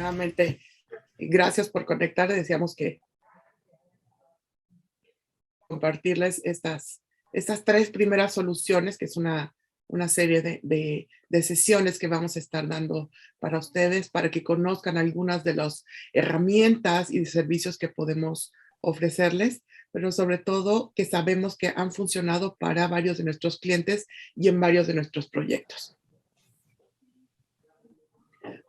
Nuevamente, gracias por conectar. Decíamos que compartirles estas tres primeras soluciones, que es una serie de sesiones que vamos a estar dando para ustedes, para que conozcan algunas de las herramientas y servicios que podemos ofrecerles, pero sobre todo que sabemos que han funcionado para varios de nuestros clientes y en varios de nuestros proyectos.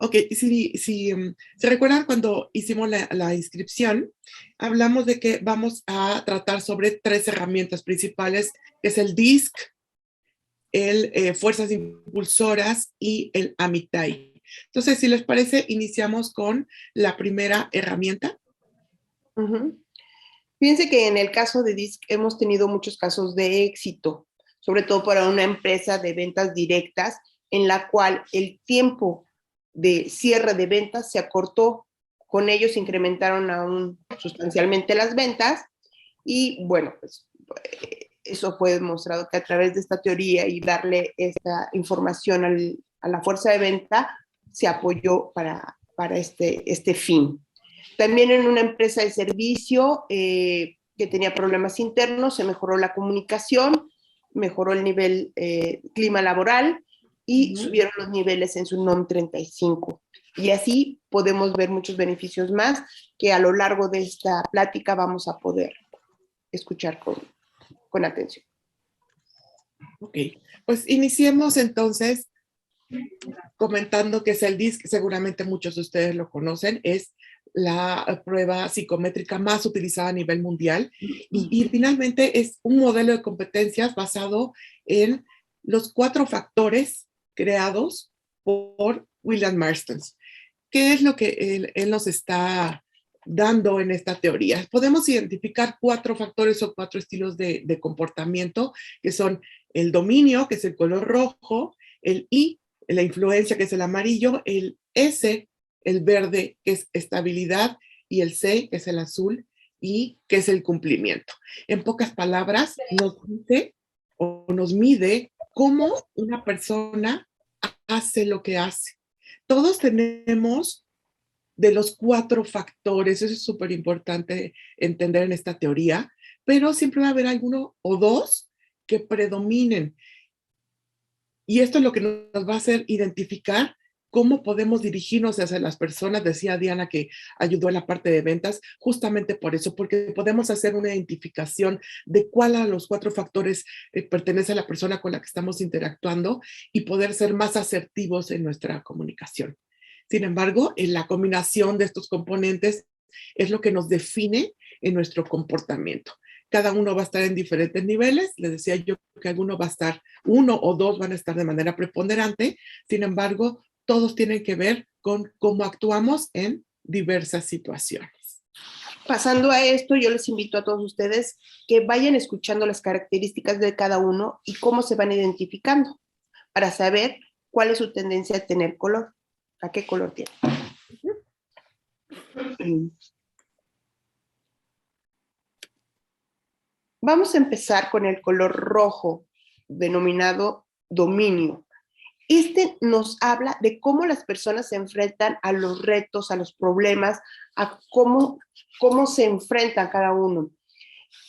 Ok, si recuerdan cuando hicimos la inscripción, hablamos de que vamos a tratar sobre tres herramientas principales, que es el DISC, el Fuerzas Impulsoras y el Amitai. Entonces, si les parece, iniciamos con la primera herramienta. Fíjense que en el caso de DISC hemos tenido muchos casos de éxito, sobre todo para una empresa de ventas directas, en la cual el tiempo de cierre de ventas se acortó. Con ellos incrementaron aún sustancialmente las ventas y bueno, pues eso fue demostrado que a través de esta teoría y darle esta información a la fuerza de venta se apoyó para este fin. También en una empresa de servicio que tenía problemas internos, se mejoró la comunicación, mejoró el nivel clima laboral y subieron los niveles en su NOM 35. Y así podemos ver muchos beneficios más que a lo largo de esta plática vamos a poder escuchar con atención. Ok, pues iniciemos entonces comentando que es el DISC, seguramente muchos de ustedes lo conocen, es la prueba psicométrica más utilizada a nivel mundial y finalmente es un modelo de competencias basado en los 4 factores creados por William Marston. ¿Qué es lo que él nos está dando en esta teoría? Podemos identificar 4 factores o 4 estilos de comportamiento, que son el dominio, que es el color rojo, el I, la influencia, que es el amarillo, el S, el verde, que es estabilidad, y el C, que es el azul, y que es el cumplimiento. En pocas palabras, nos dice o nos mide cómo una persona hace lo que hace. Todos tenemos de los 4 factores, eso es súper importante entender en esta teoría, pero siempre va a haber alguno o 2 que predominen. Y esto es lo que nos va a hacer identificar cómo podemos dirigirnos hacia las personas. Decía Diana que ayudó en la parte de ventas, justamente por eso, porque podemos hacer una identificación de cuál a los 4 factores pertenece a la persona con la que estamos interactuando y poder ser más asertivos en nuestra comunicación. Sin embargo, en la combinación de estos componentes es lo que nos define en nuestro comportamiento. Cada uno va a estar en diferentes niveles. Les decía yo que alguno va a estar, 1 o 2 van a estar de manera preponderante. Sin embargo, todos tienen que ver con cómo actuamos en diversas situaciones. Pasando a esto, yo les invito a todos ustedes que vayan escuchando las características de cada uno y cómo se van identificando para saber cuál es su tendencia a tener color. ¿A qué color tiene? Vamos a empezar con el color rojo, denominado dominio. Este nos habla de cómo las personas se enfrentan a los retos, a los problemas, a cómo se enfrentan cada uno.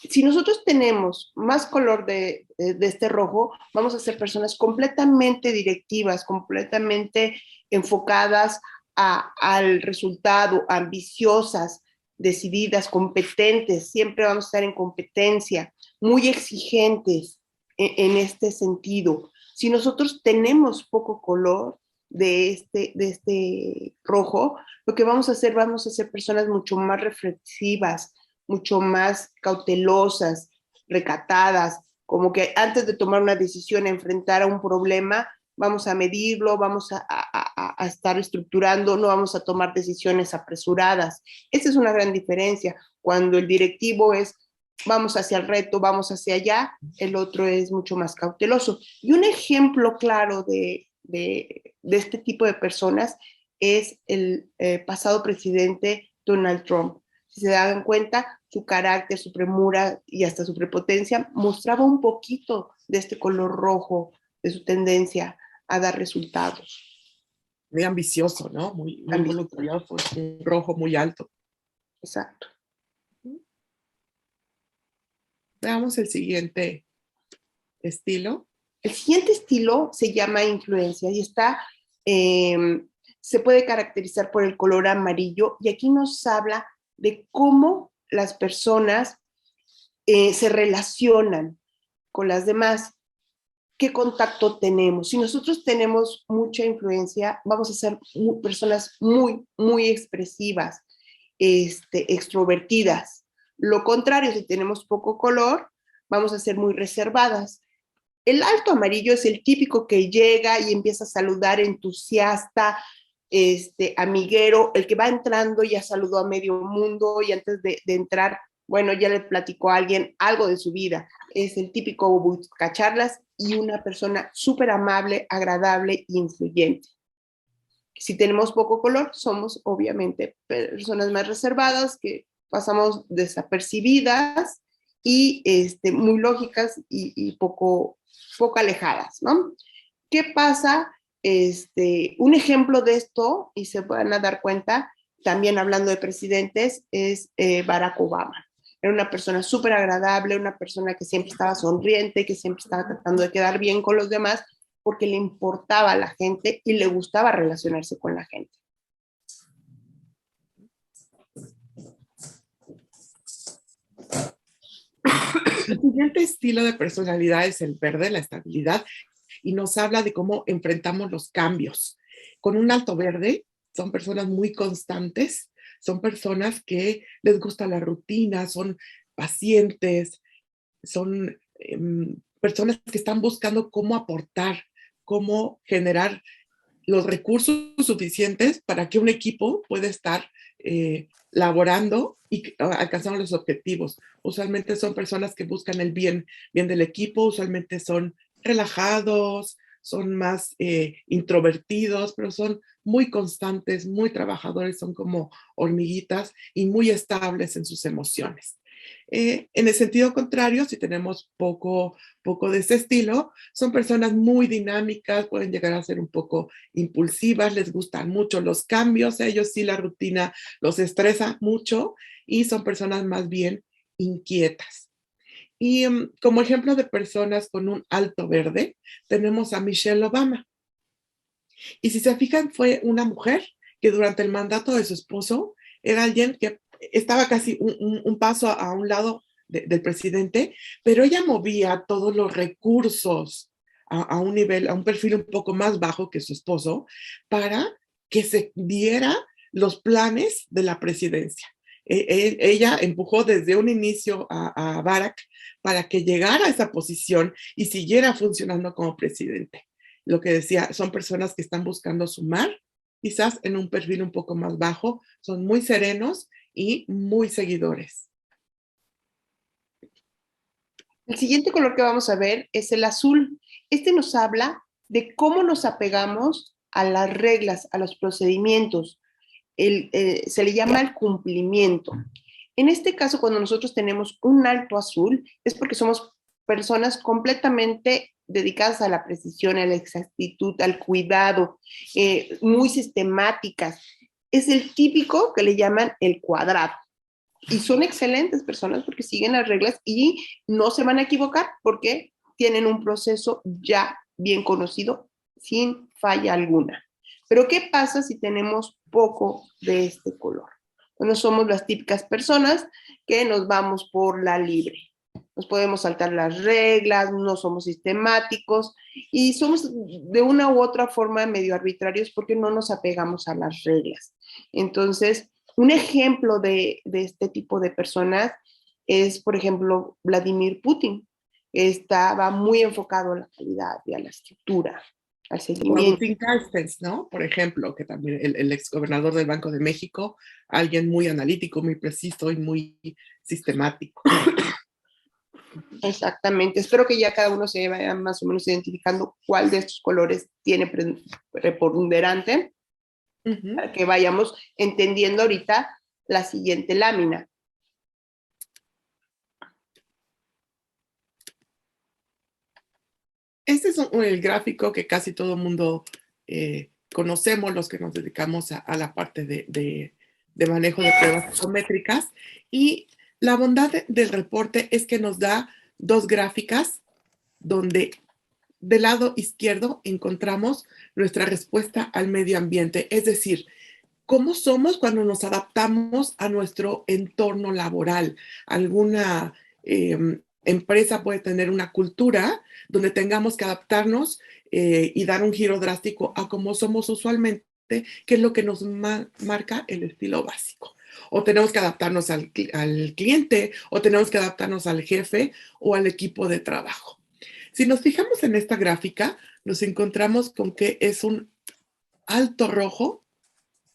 Si nosotros tenemos más color de este rojo, vamos a ser personas completamente directivas, completamente enfocadas al resultado, ambiciosas, decididas, competentes, siempre vamos a estar en competencia, muy exigentes en este sentido. Si nosotros tenemos poco color de este rojo, lo que vamos a ser personas mucho más reflexivas, mucho más cautelosas, recatadas, como que antes de tomar una decisión, enfrentar a un problema, vamos a medirlo, vamos a estar estructurando, no vamos a tomar decisiones apresuradas. Esa es una gran diferencia. Cuando el directivo es, vamos hacia el reto, vamos hacia allá, el otro es mucho más cauteloso. Y un ejemplo claro de este tipo de personas es el pasado presidente Donald Trump. Si se dan cuenta, su carácter, su premura y hasta su prepotencia mostraba un poquito de este color rojo, de su tendencia a dar resultados. Muy ambicioso, ¿no? Muy voluntarioso, un rojo muy alto. Exacto. Veamos el siguiente estilo. El siguiente estilo se llama influencia y se puede caracterizar por el color amarillo, y aquí nos habla de cómo las personas se relacionan con las demás, qué contacto tenemos. Si nosotros tenemos mucha influencia, vamos a ser personas muy, muy expresivas, extrovertidas. Lo contrario, si tenemos poco color, vamos a ser muy reservadas. El alto amarillo es el típico que llega y empieza a saludar entusiasta, amiguero, el que va entrando ya saludó a medio mundo y antes de entrar, bueno, ya le platicó a alguien algo de su vida. Es el típico buscacharlas y una persona súper amable, agradable e influyente. Si tenemos poco color, somos obviamente personas más reservadas, que pasamos desapercibidas y muy lógicas y poco alejadas, ¿no? ¿Qué pasa? Un ejemplo de esto, y se van a dar cuenta, también hablando de presidentes, es Barack Obama. Era una persona súper agradable, una persona que siempre estaba sonriente, que siempre estaba tratando de quedar bien con los demás, porque le importaba a la gente y le gustaba relacionarse con la gente. El siguiente estilo de personalidad es el verde, la estabilidad, y nos habla de cómo enfrentamos los cambios. Con un alto verde son personas muy constantes, son personas que les gusta la rutina, son pacientes, son personas que están buscando cómo aportar, cómo generar los recursos suficientes para que un equipo pueda estar laborando y alcanzando los objetivos. Usualmente son personas que buscan el bien del equipo, usualmente son relajados, son más introvertidos, pero son muy constantes, muy trabajadores, son como hormiguitas y muy estables en sus emociones. En el sentido contrario, si tenemos poco de ese estilo, son personas muy dinámicas, pueden llegar a ser un poco impulsivas, les gustan mucho los cambios, a ellos sí la rutina los estresa mucho y son personas más bien inquietas. Y como ejemplo de personas con un alto verde, tenemos a Michelle Obama. Y si se fijan, fue una mujer que durante el mandato de su esposo era alguien que estaba casi un paso a un lado del presidente, pero ella movía todos los recursos a un nivel, a un perfil un poco más bajo que su esposo, para que se diera los planes de la presidencia. Ella empujó desde un inicio a Barack para que llegara a esa posición y siguiera funcionando como presidente. Lo que decía, son personas que están buscando sumar, quizás en un perfil un poco más bajo, son muy serenos y muy seguidores. El siguiente color que vamos a ver es el azul. Este nos habla de cómo nos apegamos a las reglas, a los procedimientos. Se le llama el cumplimiento. En este caso, cuando nosotros tenemos un alto azul, es porque somos personas completamente dedicadas a la precisión, a la exactitud, al cuidado, muy sistemáticas. Es el típico que le llaman el cuadrado. Y son excelentes personas porque siguen las reglas y no se van a equivocar porque tienen un proceso ya bien conocido, sin falla alguna. Pero ¿qué pasa si tenemos poco de este color? Bueno, somos las típicas personas que nos vamos por la libre. Nos podemos saltar las reglas, no somos sistemáticos y somos de una u otra forma medio arbitrarios porque no nos apegamos a las reglas. Entonces, un ejemplo de este tipo de personas es, por ejemplo, Vladimir Putin. Estaba muy enfocado a la calidad y a la estructura. al O seguimiento. Agustín Carstens, ¿no? Por ejemplo, que también el exgobernador del Banco de México, alguien muy analítico, muy preciso y muy sistemático. Exactamente. Espero que ya cada uno se vaya más o menos identificando cuál de estos colores tiene preponderante, para que vayamos entendiendo ahorita la siguiente lámina. Este es el gráfico que casi todo el mundo conocemos, los que nos dedicamos a la parte de manejo de pruebas psicométricas. Y la bondad del reporte es que nos da dos gráficas donde del lado izquierdo encontramos nuestra respuesta al medio ambiente, es decir, cómo somos cuando nos adaptamos a nuestro entorno laboral. Alguna empresa puede tener una cultura donde tengamos que adaptarnos y dar un giro drástico a cómo somos usualmente, que es lo que nos marca el estilo básico. O tenemos que adaptarnos al cliente, o tenemos que adaptarnos al jefe o al equipo de trabajo. Si nos fijamos en esta gráfica, nos encontramos con que es un alto rojo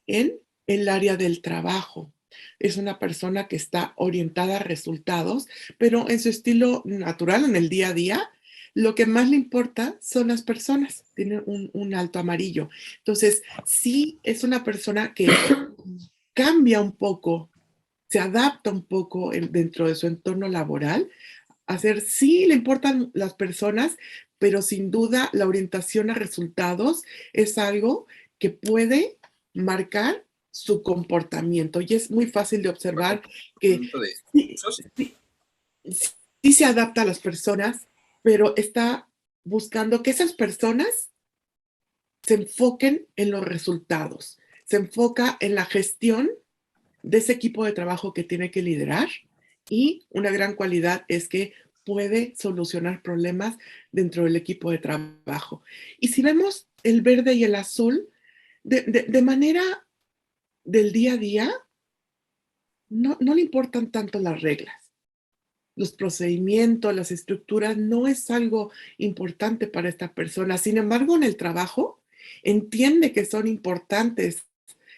en el área del trabajo. Es una persona que está orientada a resultados, pero en su estilo natural, en el día a día, lo que más le importa son las personas. Tiene un alto amarillo. Entonces, sí es una persona que cambia un poco, se adapta un poco dentro de su entorno laboral. Hacer, sí le importan las personas, pero sin duda la orientación a resultados es algo que puede marcar su comportamiento y es muy fácil de observar que sí, sí, sí se adapta a las personas, pero está buscando que esas personas se enfoquen en los resultados, se enfoca en la gestión de ese equipo de trabajo que tiene que liderar y una gran cualidad es que puede solucionar problemas dentro del equipo de trabajo. Y si vemos el verde y el azul, de manera del día a día, no le importan tanto las reglas. Los procedimientos, las estructuras, no es algo importante para esta persona. Sin embargo, en el trabajo, entiende que son importantes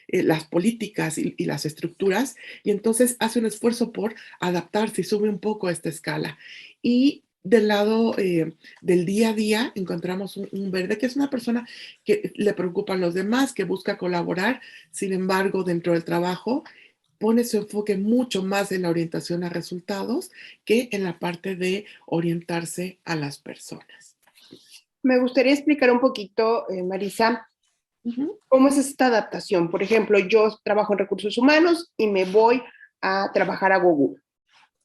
las políticas y las estructuras, y entonces hace un esfuerzo por adaptarse y sube un poco esta escala. Y del lado del día a día encontramos un verde que es una persona que le preocupan los demás, que busca colaborar, sin embargo, dentro del trabajo pone su enfoque mucho más en la orientación a resultados que en la parte de orientarse a las personas. Me gustaría explicar un poquito, Marisa, cómo es esta adaptación. Por ejemplo, yo trabajo en recursos humanos y me voy a trabajar a Google.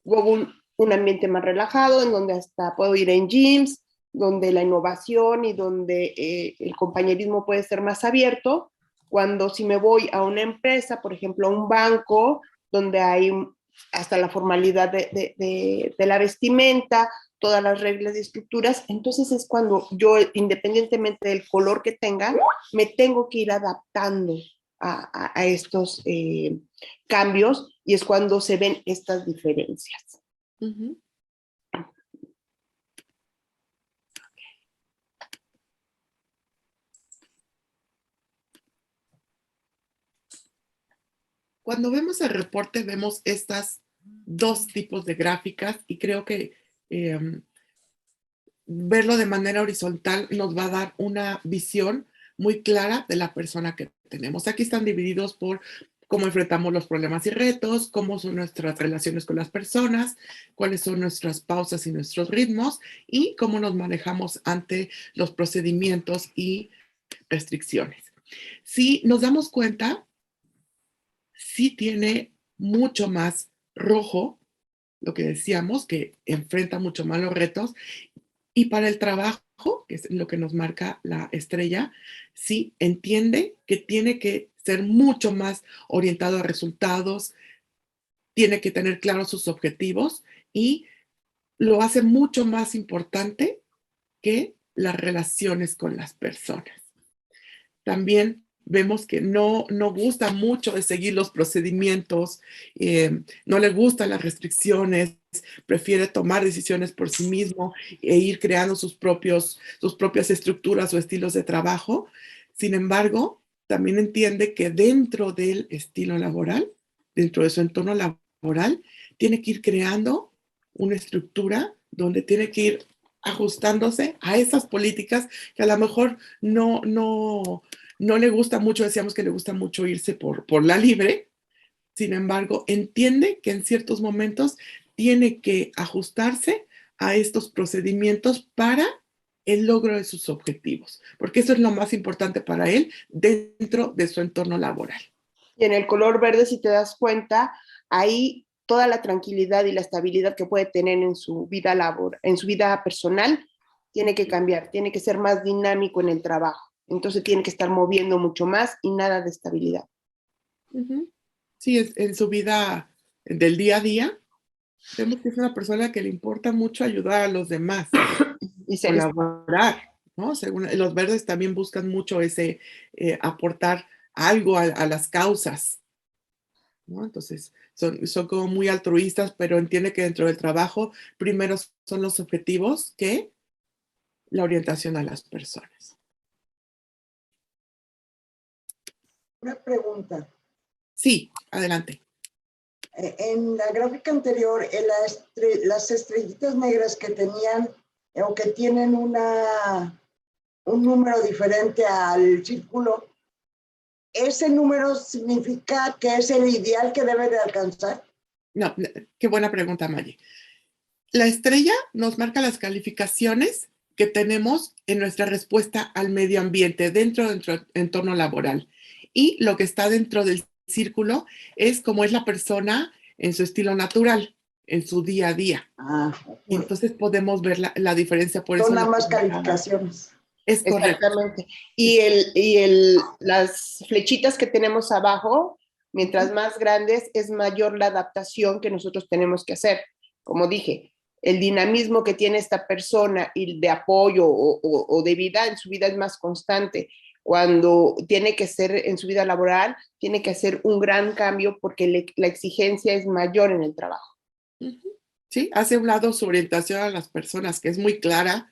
Google, un ambiente más relajado, en donde hasta puedo ir en gyms, donde la innovación y donde el compañerismo puede ser más abierto. Cuando si me voy a una empresa, por ejemplo, a un banco, donde hay hasta la formalidad de la vestimenta, todas las reglas y estructuras, entonces es cuando yo, independientemente del color que tenga, me tengo que ir adaptando a estos cambios y es cuando se ven estas diferencias. Cuando vemos el reporte, vemos estas dos tipos de gráficas y creo que verlo de manera horizontal nos va a dar una visión muy clara de la persona que tenemos. Aquí están divididos por cómo enfrentamos los problemas y retos, cómo son nuestras relaciones con las personas, cuáles son nuestras pausas y nuestros ritmos y cómo nos manejamos ante los procedimientos y restricciones. Si nos damos cuenta, sí tiene mucho más rojo, lo que decíamos, que enfrenta mucho más los retos. Y para el trabajo, que es lo que nos marca la estrella, sí entiende que tiene que ser mucho más orientado a resultados, tiene que tener claros sus objetivos y lo hace mucho más importante que las relaciones con las personas. También vemos que no gusta mucho de seguir los procedimientos, no le gustan las restricciones, prefiere tomar decisiones por sí mismo e ir creando sus propias estructuras o estilos de trabajo. Sin embargo, también entiende que dentro del estilo laboral, dentro de su entorno laboral, tiene que ir creando una estructura donde tiene que ir ajustándose a esas políticas que a lo mejor no le gusta mucho, decíamos que le gusta mucho irse por la libre. Sin embargo, entiende que en ciertos momentos tiene que ajustarse a estos procedimientos para el logro de sus objetivos, porque eso es lo más importante para él dentro de su entorno laboral. Y en el color verde, si te das cuenta, ahí toda la tranquilidad y la estabilidad que puede tener en su vida en su vida personal, tiene que cambiar, tiene que ser más dinámico en el trabajo. Entonces tiene que estar moviendo mucho más y nada de estabilidad. Sí, en su vida del día a día, vemos que es una persona que le importa mucho ayudar a los demás y colaborar, ¿no? Según los verdes también buscan mucho ese aportar algo a las causas, ¿no? Entonces, son como muy altruistas, pero entiende que dentro del trabajo primero son los objetivos que la orientación a las personas. Una pregunta. Sí, adelante. En la gráfica anterior, las estrellitas negras que tenían o que tienen un número diferente al círculo, ¿ese número significa que es el ideal que debe de alcanzar? No, qué buena pregunta, Maggie. La estrella nos marca las calificaciones que tenemos en nuestra respuesta al medio ambiente dentro de nuestro entorno laboral. Y lo que está dentro del círculo es cómo es la persona en su estilo natural, en su día a día. Y entonces podemos ver la diferencia. Por Son eso ambas calificaciones. Es correcto. Exactamente. Las flechitas que tenemos abajo, mientras más grandes, es mayor la adaptación que nosotros tenemos que hacer. Como dije, el dinamismo que tiene esta persona y de apoyo o de vida en su vida es más constante. Cuando tiene que ser en su vida laboral, tiene que hacer un gran cambio porque la exigencia es mayor en el trabajo. Sí, hace un lado su orientación a las personas, que es muy clara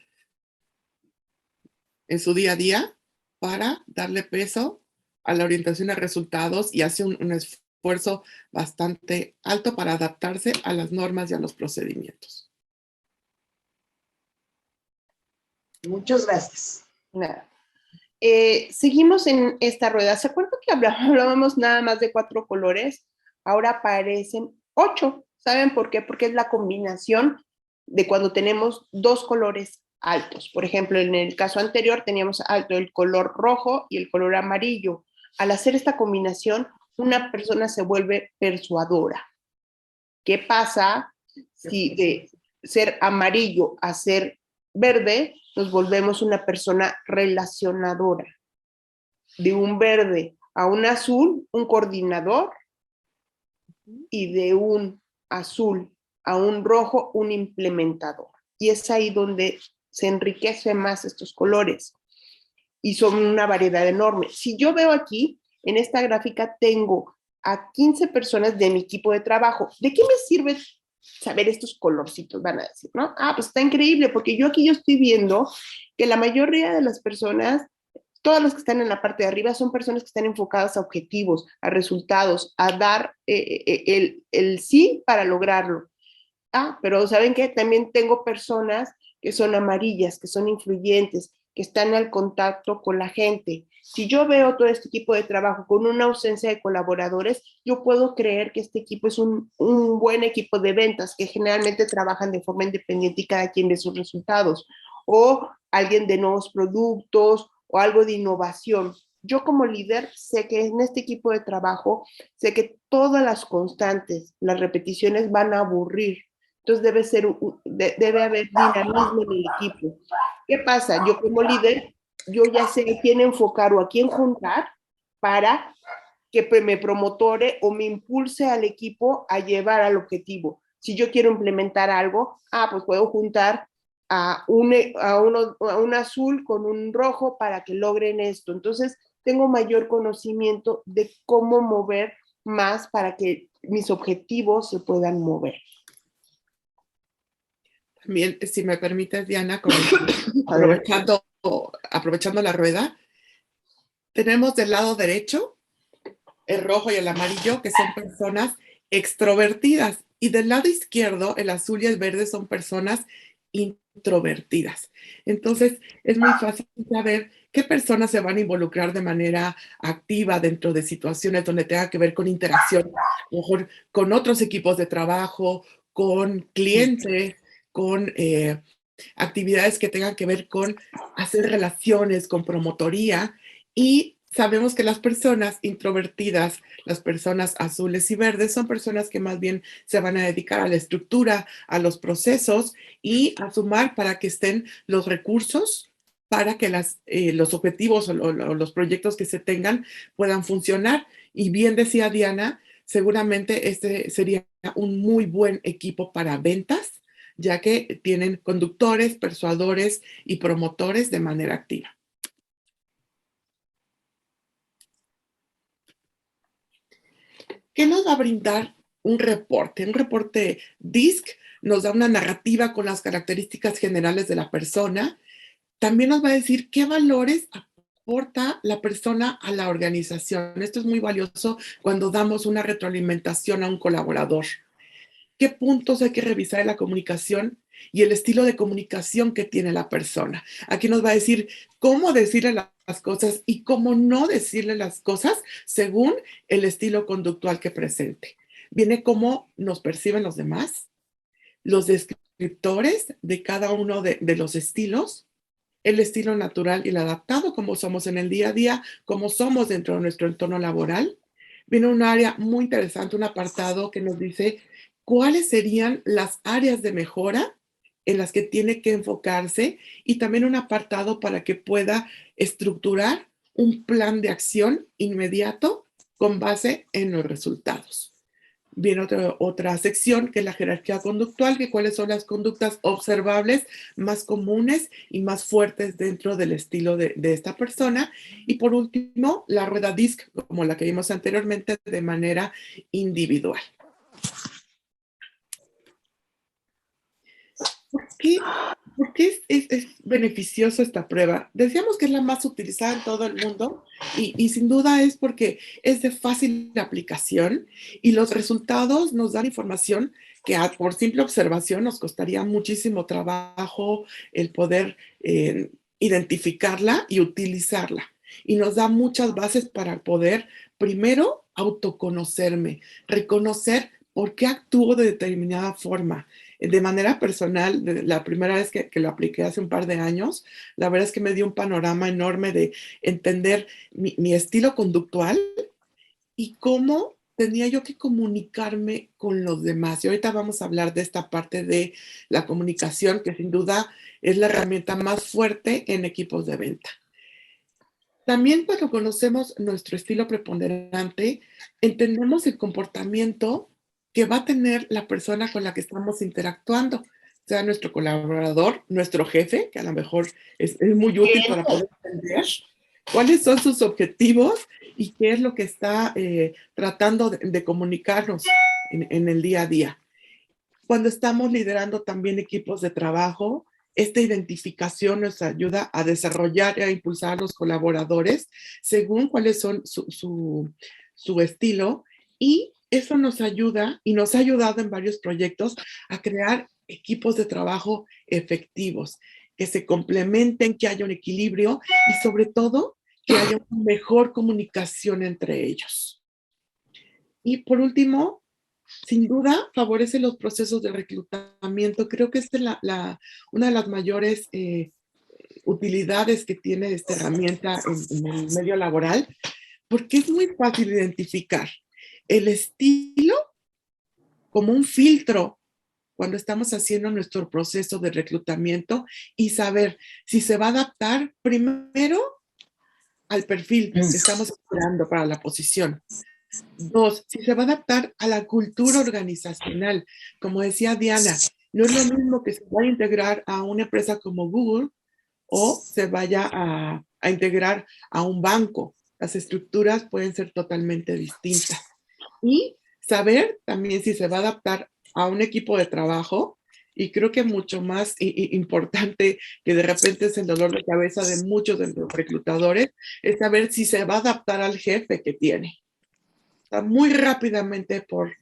en su día a día, para darle peso a la orientación a resultados y hace un esfuerzo bastante alto para adaptarse a las normas y a los procedimientos. Muchas gracias. Nada. Seguimos en esta rueda. ¿Se acuerdan que hablábamos nada más de 4 colores? Ahora aparecen 8. ¿Saben por qué? Porque es la combinación de cuando tenemos 2 colores altos. Por ejemplo, en el caso anterior teníamos alto el color rojo y el color amarillo. Al hacer esta combinación, una persona se vuelve persuadora. ¿Qué pasa si de ser amarillo a ser verde nos volvemos una persona relacionadora? De un verde a un azul, un coordinador, y de un azul a un rojo, un implementador. Y es ahí donde se enriquecen más estos colores y son una variedad enorme. Si yo veo aquí, en esta gráfica, tengo a 15 personas de mi equipo de trabajo. ¿De qué me sirve saber estos colorcitos? Van a decir, ¿no? Pues está increíble, porque yo estoy viendo que la mayoría de las personas, todas las que están en la parte de arriba, son personas que están enfocadas a objetivos, a resultados, a dar el sí para lograrlo. Pero ¿saben qué? También tengo personas que son amarillas, que son influyentes, que están al contacto con la gente. Si yo veo todo este equipo de trabajo con una ausencia de colaboradores, yo puedo creer que este equipo es un buen equipo de ventas, que generalmente trabajan de forma independiente y cada quien ve sus resultados. O alguien de nuevos productos o algo de innovación. Yo como líder sé que en este equipo de trabajo, sé que todas las constantes, las repeticiones van a aburrir. Entonces debe haber dinamismo en el equipo. ¿Qué pasa? Yo como líder, yo ya sé a quién enfocar o a quién juntar para que me promotore o me impulse al equipo a llevar al objetivo. Si yo quiero implementar algo, pues puedo juntar a un azul con un rojo para que logren esto. Entonces, tengo mayor conocimiento de cómo mover más para que mis objetivos se puedan mover. Bien, si me permites, Diana, aprovechando la rueda, tenemos del lado derecho el rojo y el amarillo, que son personas extrovertidas, y del lado izquierdo, el azul y el verde son personas introvertidas. Entonces, es muy fácil saber qué personas se van a involucrar de manera activa dentro de situaciones donde tenga que ver con interacción, a lo mejor con otros equipos de trabajo, con clientes, con actividades que tengan que ver con hacer relaciones, con promotoría, y sabemos que las personas introvertidas, las personas azules y verdes, son personas que más bien se van a dedicar a la estructura, a los procesos y a sumar para que estén los recursos para que los objetivos o los proyectos que se tengan puedan funcionar. Y bien decía Diana, seguramente este sería un muy buen equipo para ventas, ya que tienen conductores, persuadores y promotores de manera activa. ¿Qué nos va a brindar un reporte? Un reporte DISC nos da una narrativa con las características generales de la persona. También nos va a decir qué valores aporta la persona a la organización. Esto es muy valioso cuando damos una retroalimentación a un colaborador. ¿Qué puntos hay que revisar en la comunicación y el estilo de comunicación que tiene la persona? Aquí nos va a decir cómo decirle las cosas y cómo no decirle las cosas según el estilo conductual que presente. Viene cómo nos perciben los demás, los descriptores de cada uno de los estilos, el estilo natural y el adaptado, cómo somos en el día a día, cómo somos dentro de nuestro entorno laboral. Viene un área muy interesante, un apartado que nos dice cuáles serían las áreas de mejora en las que tiene que enfocarse, y también un apartado para que pueda estructurar un plan de acción inmediato con base en los resultados. Viene otra sección que es la jerarquía conductual, que cuáles son las conductas observables más comunes y más fuertes dentro del estilo de esta persona. Y por último, la rueda DISC, como la que vimos anteriormente, de manera individual. ¿Por qué es beneficioso esta prueba? Decíamos que es la más utilizada en todo el mundo y sin duda es porque es de fácil aplicación y los resultados nos dan información que por simple observación nos costaría muchísimo trabajo el poder identificarla y utilizarla. Y nos da muchas bases para poder, primero, autoconocerme, reconocer por qué actúo de determinada forma. De manera personal, la primera vez que lo apliqué hace un par de años, la verdad es que me dio un panorama enorme de entender mi estilo conductual y cómo tenía yo que comunicarme con los demás. Y ahorita vamos a hablar de esta parte de la comunicación, que sin duda es la herramienta más fuerte en equipos de venta. También cuando conocemos nuestro estilo preponderante, entendemos el comportamiento que va a tener la persona con la que estamos interactuando, sea nuestro colaborador, nuestro jefe, que a lo mejor es muy útil para poder entender cuáles son sus objetivos y qué es lo que está tratando de comunicarnos en el día a día. Cuando estamos liderando también equipos de trabajo, esta identificación nos ayuda a desarrollar y a impulsar a los colaboradores según cuáles son su estilo, y eso nos ayuda y nos ha ayudado en varios proyectos a crear equipos de trabajo efectivos, que se complementen, que haya un equilibrio y sobre todo que haya una mejor comunicación entre ellos. Y por último, sin duda, favorece los procesos de reclutamiento. Creo que esta es una de las mayores utilidades que tiene esta herramienta en el medio laboral, porque es muy fácil identificar el estilo como un filtro cuando estamos haciendo nuestro proceso de reclutamiento y saber si se va a adaptar primero al perfil que estamos esperando para la posición. 2, si se va a adaptar a la cultura organizacional. Como decía Diana, no es lo mismo que se vaya a integrar a una empresa como Google o se vaya a integrar a un banco. Las estructuras pueden ser totalmente distintas. Y saber también si se va a adaptar a un equipo de trabajo y creo que mucho más importante, que de repente es el dolor de cabeza de muchos de los reclutadores, es saber si se va a adaptar al jefe que tiene. O sea, muy rápidamente por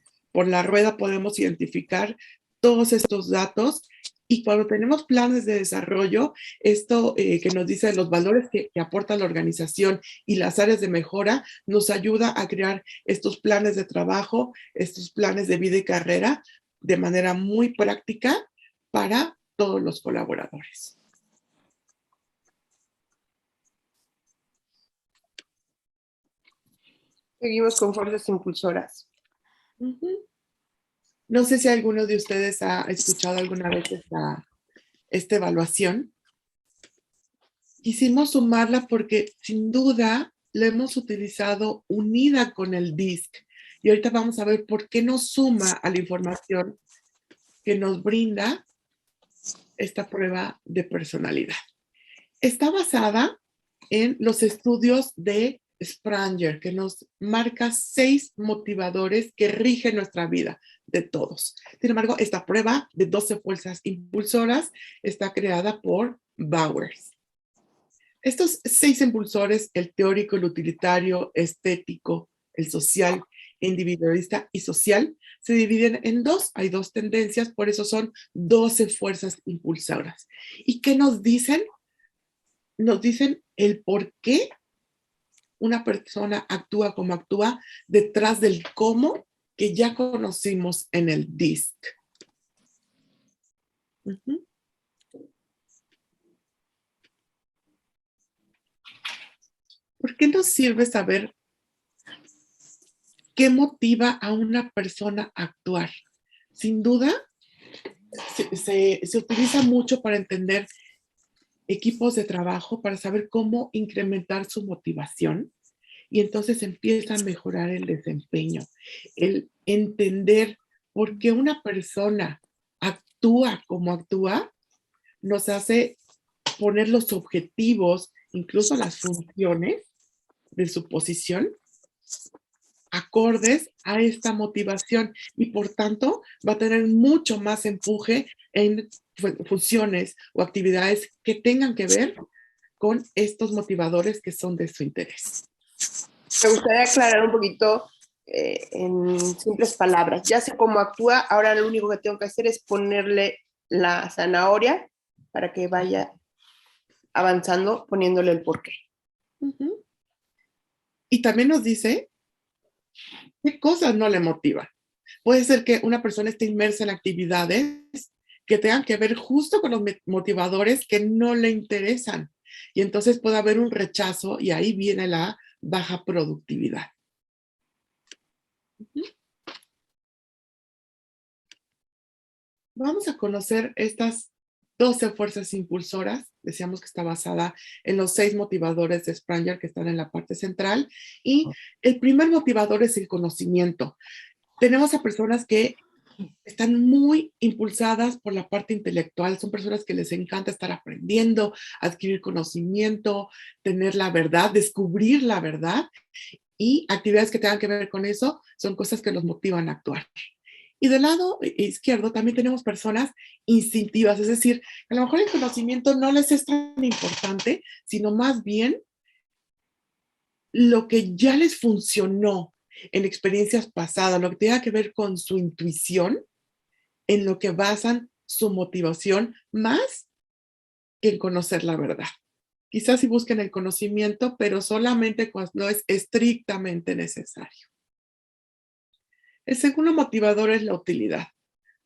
la rueda podemos identificar todos estos datos, y cuando tenemos planes de desarrollo, esto que nos dice los valores que aporta la organización y las áreas de mejora, nos ayuda a crear estos planes de trabajo, estos planes de vida y carrera de manera muy práctica para todos los colaboradores. Seguimos con fuerzas impulsoras. No sé si alguno de ustedes ha escuchado alguna vez esta evaluación. Quisimos sumarla porque sin duda la hemos utilizado unida con el DISC. Y ahorita vamos a ver por qué nos suma a la información que nos brinda esta prueba de personalidad. Está basada en los estudios de Spranger, que nos marca 6 motivadores que rigen nuestra vida de todos. Sin embargo, esta prueba de 12 fuerzas impulsoras está creada por Bowers. Estos 6 impulsores, el teórico, el utilitario, estético, el social, individualista y social, se dividen en 2. Hay 2 tendencias, por eso son 12 fuerzas impulsoras. ¿Y qué nos dicen? Nos dicen el por qué una persona actúa como actúa detrás del cómo que ya conocimos en el DISC. ¿Por qué nos sirve saber qué motiva a una persona a actuar? Sin duda, se utiliza mucho para entender equipos de trabajo, para saber cómo incrementar su motivación, y entonces empieza a mejorar el desempeño. El entender por qué una persona actúa como actúa nos hace poner los objetivos, incluso las funciones de su posición, acordes a esta motivación, y por tanto va a tener mucho más empuje en funciones o actividades que tengan que ver con estos motivadores que son de su interés. Me gustaría aclarar un poquito en simples palabras. Ya sé cómo actúa, ahora lo único que tengo que hacer es ponerle la zanahoria para que vaya avanzando, poniéndole el porqué. Y también nos dice qué cosas no le motivan. Puede ser que una persona esté inmersa en actividades que tengan que ver justo con los motivadores que no le interesan. Y entonces puede haber un rechazo, y ahí viene la baja productividad. Vamos a conocer estas 12 fuerzas impulsoras. Decíamos que está basada en los 6 motivadores de Spranger que están en la parte central. Y el primer motivador es el conocimiento. Tenemos a personas que están muy impulsadas por la parte intelectual. Son personas que les encanta estar aprendiendo, adquirir conocimiento, tener la verdad, descubrir la verdad. Y actividades que tengan que ver con eso son cosas que los motivan a actuar. Y del lado izquierdo también tenemos personas instintivas, es decir, a lo mejor el conocimiento no les es tan importante, sino más bien lo que ya les funcionó en experiencias pasadas, lo que tenga que ver con su intuición, en lo que basan su motivación más que en conocer la verdad. Quizás sí busquen el conocimiento, pero solamente cuando es estrictamente necesario. El segundo motivador es la utilidad.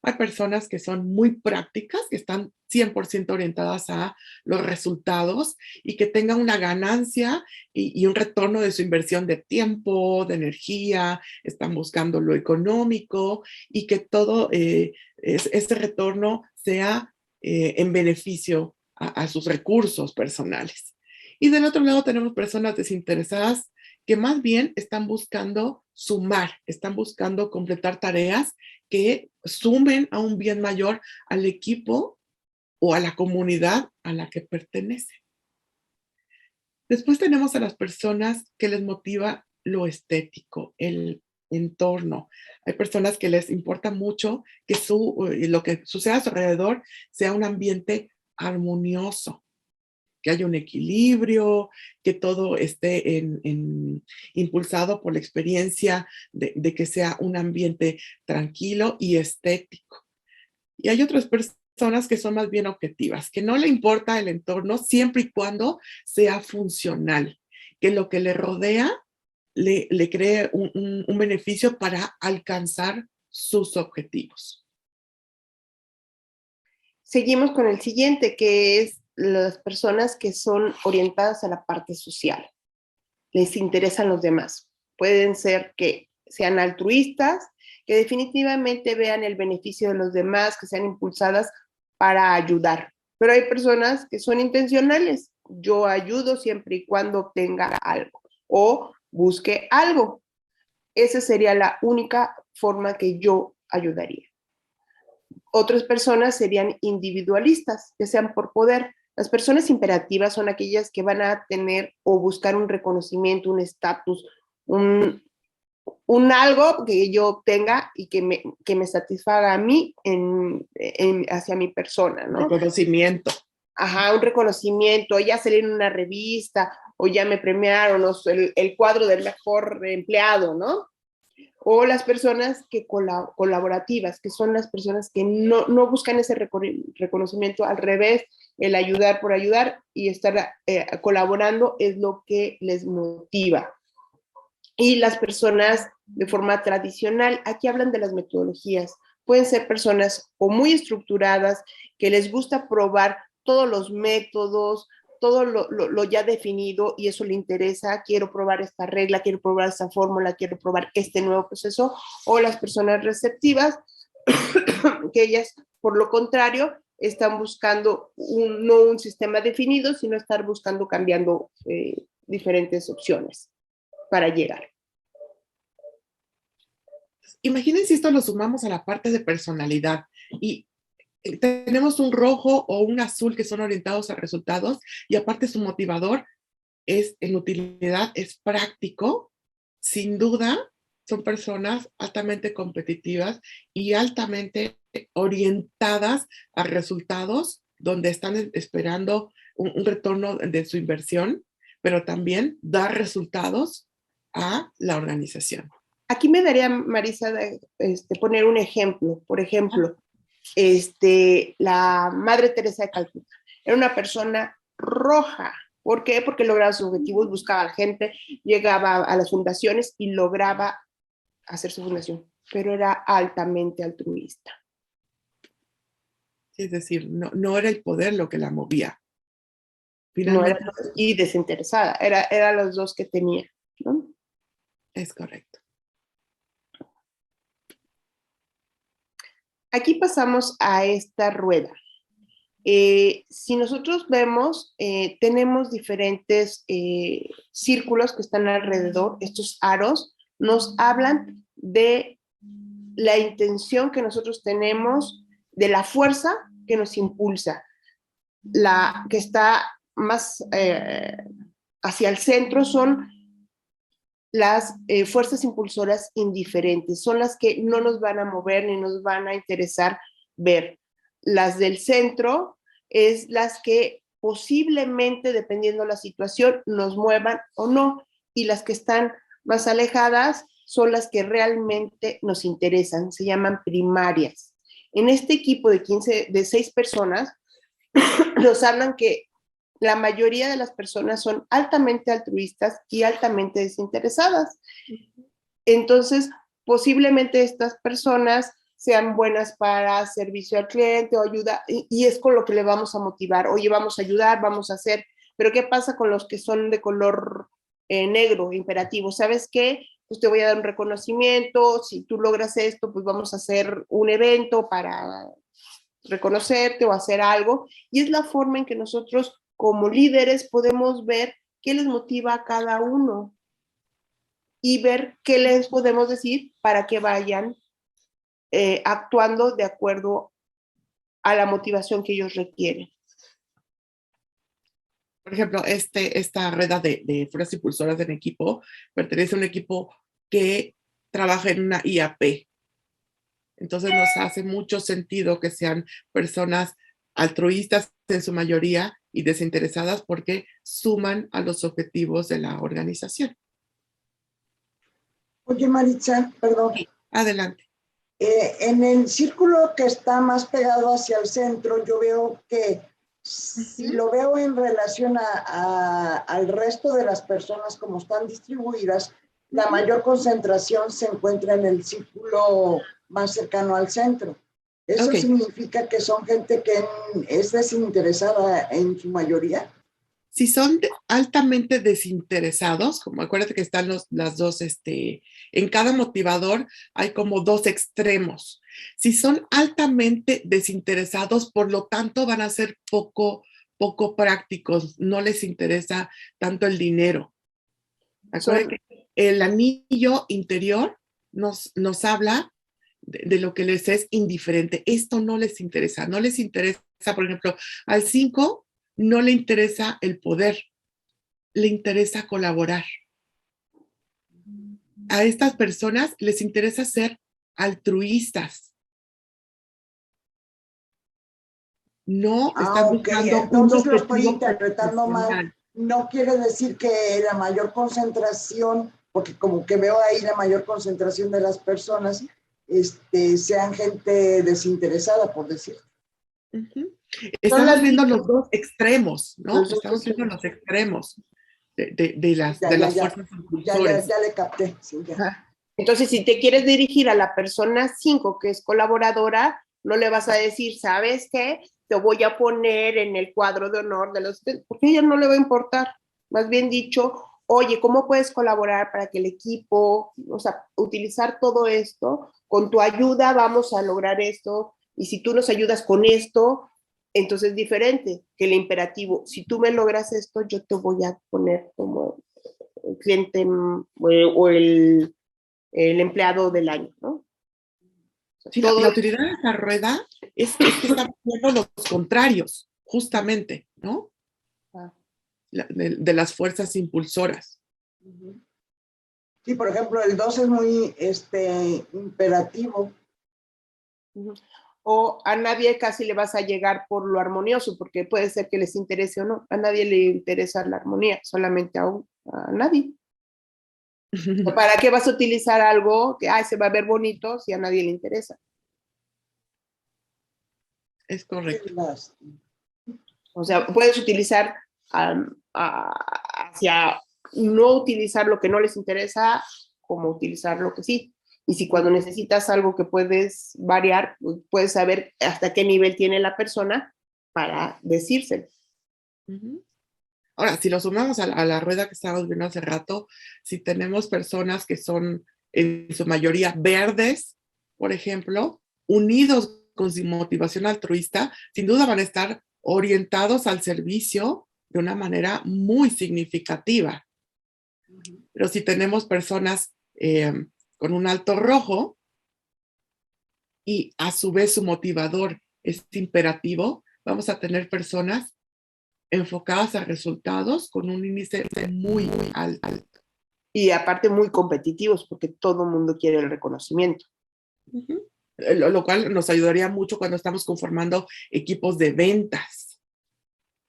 Hay personas que son muy prácticas, que están 100% orientadas a los resultados y que tengan una ganancia y un retorno de su inversión de tiempo, de energía, están buscando lo económico, y que todo este retorno sea en beneficio a sus recursos personales. Y del otro lado tenemos personas desinteresadas que más bien están buscando sumar, están buscando completar tareas que sumen a un bien mayor al equipo o a la comunidad a la que pertenece. Después tenemos a las personas que les motiva lo estético, el entorno. Hay personas que les importa mucho que lo que suceda a su alrededor sea un ambiente armonioso, que haya un equilibrio, que todo esté impulsado por la experiencia de que sea un ambiente tranquilo y estético. Y hay otras personas que son más bien objetivas, que no le importa el entorno siempre y cuando sea funcional, que lo que le rodea le cree un beneficio para alcanzar sus objetivos. Seguimos con el siguiente, que es las personas que son orientadas a la parte social. Les interesan los demás. Pueden ser que sean altruistas, que definitivamente vean el beneficio de los demás, que sean impulsadas para ayudar. Pero hay personas que son intencionales. Yo ayudo siempre y cuando obtenga algo o busque algo. Esa sería la única forma que yo ayudaría. Otras personas serían individualistas, que sean por poder. Las personas imperativas son aquellas que van a tener o buscar un reconocimiento, un estatus, un algo que yo obtenga y que me satisfaga a mí hacia mi persona, ¿no? Reconocimiento. Ajá, un reconocimiento, ya salí en una revista, o ya me premiaron, o el cuadro del mejor empleado, ¿no? O las personas que colaborativas, que son las personas que no buscan ese reconocimiento, al revés, el ayudar por ayudar y estar colaborando es lo que les motiva. Y las personas de forma tradicional, aquí hablan de las metodologías, pueden ser personas o muy estructuradas, que les gusta probar todos los métodos, todo lo ya definido y eso le interesa, quiero probar esta regla, quiero probar esta fórmula, quiero probar este nuevo proceso, o las personas receptivas, que ellas, por lo contrario, están buscando no un sistema definido, sino estar buscando, cambiando diferentes opciones para llegar. Imaginen si esto lo sumamos a la parte de personalidad y tenemos un rojo o un azul que son orientados a resultados y aparte su motivador es en utilidad, es práctico. Sin duda, son personas altamente competitivas y altamente orientadas a resultados donde están esperando un retorno de su inversión, pero también dar resultados a la organización. Aquí me daría, Marisa, poner un ejemplo. Por ejemplo, la Madre Teresa de Calcuta era una persona roja. ¿Por qué? Porque lograba sus objetivos, buscaba a la gente, llegaba a las fundaciones y lograba hacer su fundación, pero era altamente altruista. Es decir, no era el poder lo que la movía. Finalmente, no era, y desinteresada, era los dos que tenía, ¿no? Es correcto. Aquí pasamos a esta rueda. Si nosotros vemos, tenemos diferentes círculos que están alrededor. Estos aros nos hablan de la intención que nosotros tenemos, de la fuerza que nos impulsa. La que está más hacia el centro son las fuerzas impulsoras indiferentes, son las que no nos van a mover ni nos van a interesar ver. Las del centro es las que posiblemente, dependiendo la situación, nos muevan o no, y las que están más alejadas son las que realmente nos interesan, se llaman primarias. En este equipo de 6 personas, nos hablan que la mayoría de las personas son altamente altruistas y altamente desinteresadas. Entonces, posiblemente estas personas sean buenas para servicio al cliente o ayuda, y es con lo que le vamos a motivar. Oye, vamos a ayudar, vamos a hacer. Pero ¿qué pasa con los que son de color negro, imperativo? ¿Sabes qué? Pues te voy a dar un reconocimiento, si tú logras esto, pues vamos a hacer un evento para reconocerte o hacer algo. Y es la forma en que nosotros como líderes podemos ver qué les motiva a cada uno y ver qué les podemos decir para que vayan actuando de acuerdo a la motivación que ellos requieren. Por ejemplo, esta rueda de fuerzas impulsoras en equipo pertenece a un equipo que trabaja en una IAP. Entonces nos hace mucho sentido que sean personas altruistas en su mayoría y desinteresadas porque suman a los objetivos de la organización. Oye, Maritza, perdón. Sí, adelante. En el círculo que está más pegado hacia el centro, yo veo que si lo veo en relación al resto de las personas como están distribuidas, la mayor concentración se encuentra en el círculo más cercano al centro. ¿Eso significa que son gente que es desinteresada en su mayoría? Si son altamente desinteresados, como acuérdate que están las dos, en cada motivador hay como dos extremos. Si son altamente desinteresados, por lo tanto van a ser poco prácticos, no les interesa tanto el dinero. Acuérdate que el anillo interior nos habla de lo que les es indiferente. Esto no les interesa, por ejemplo, al 5 no le interesa el poder, le interesa colaborar. A estas personas les interesa ser altruistas. No están buscando entonces lo estoy interpretando mal. No quiere decir que la mayor concentración, porque como que veo ahí la mayor concentración de las personas, sean gente desinteresada, por decir. Estamos viendo los dos extremos, ¿no? Estamos viendo los extremos de las fuerzas impulsoras. Ya le capté. Sí, ya. Entonces, si te quieres dirigir a la persona 5, que es colaboradora, no le vas a decir, ¿sabes qué? Te voy a poner en el cuadro de honor de los... Porque a ella no le va a importar. Más bien dicho, oye, ¿cómo puedes colaborar para que el equipo, o sea, utilizar todo esto? Con tu ayuda vamos a lograr esto. Y si tú nos ayudas con esto, entonces es diferente que el imperativo. Si tú me logras esto, yo te voy a poner como el cliente o el empleado del año, ¿no? Sí, la utilidad de esa rueda es que estamos viendo los contrarios, justamente, ¿no? De las fuerzas impulsoras. Sí, por ejemplo, el 2 es muy imperativo. O a nadie casi le vas a llegar por lo armonioso, porque puede ser que les interese o no. A nadie le interesa la armonía, solamente a nadie. ¿Para qué vas a utilizar algo que se va a ver bonito si a nadie le interesa? Es correcto. O sea, puedes utilizar hacia no utilizar lo que no les interesa, como utilizar lo que sí. Y si cuando necesitas algo que puedes variar, puedes saber hasta qué nivel tiene la persona para decírselo. Ahora, si lo sumamos a la rueda que estábamos viendo hace rato, si tenemos personas que son en su mayoría verdes, por ejemplo, unidos con su motivación altruista, sin duda van a estar orientados al servicio de una manera muy significativa. Pero si tenemos personas con un alto rojo y a su vez su motivador es imperativo, vamos a tener personas enfocadas a resultados con un índice muy alto. Y aparte muy competitivos, porque todo el mundo quiere el reconocimiento. Lo cual nos ayudaría mucho cuando estamos conformando equipos de ventas.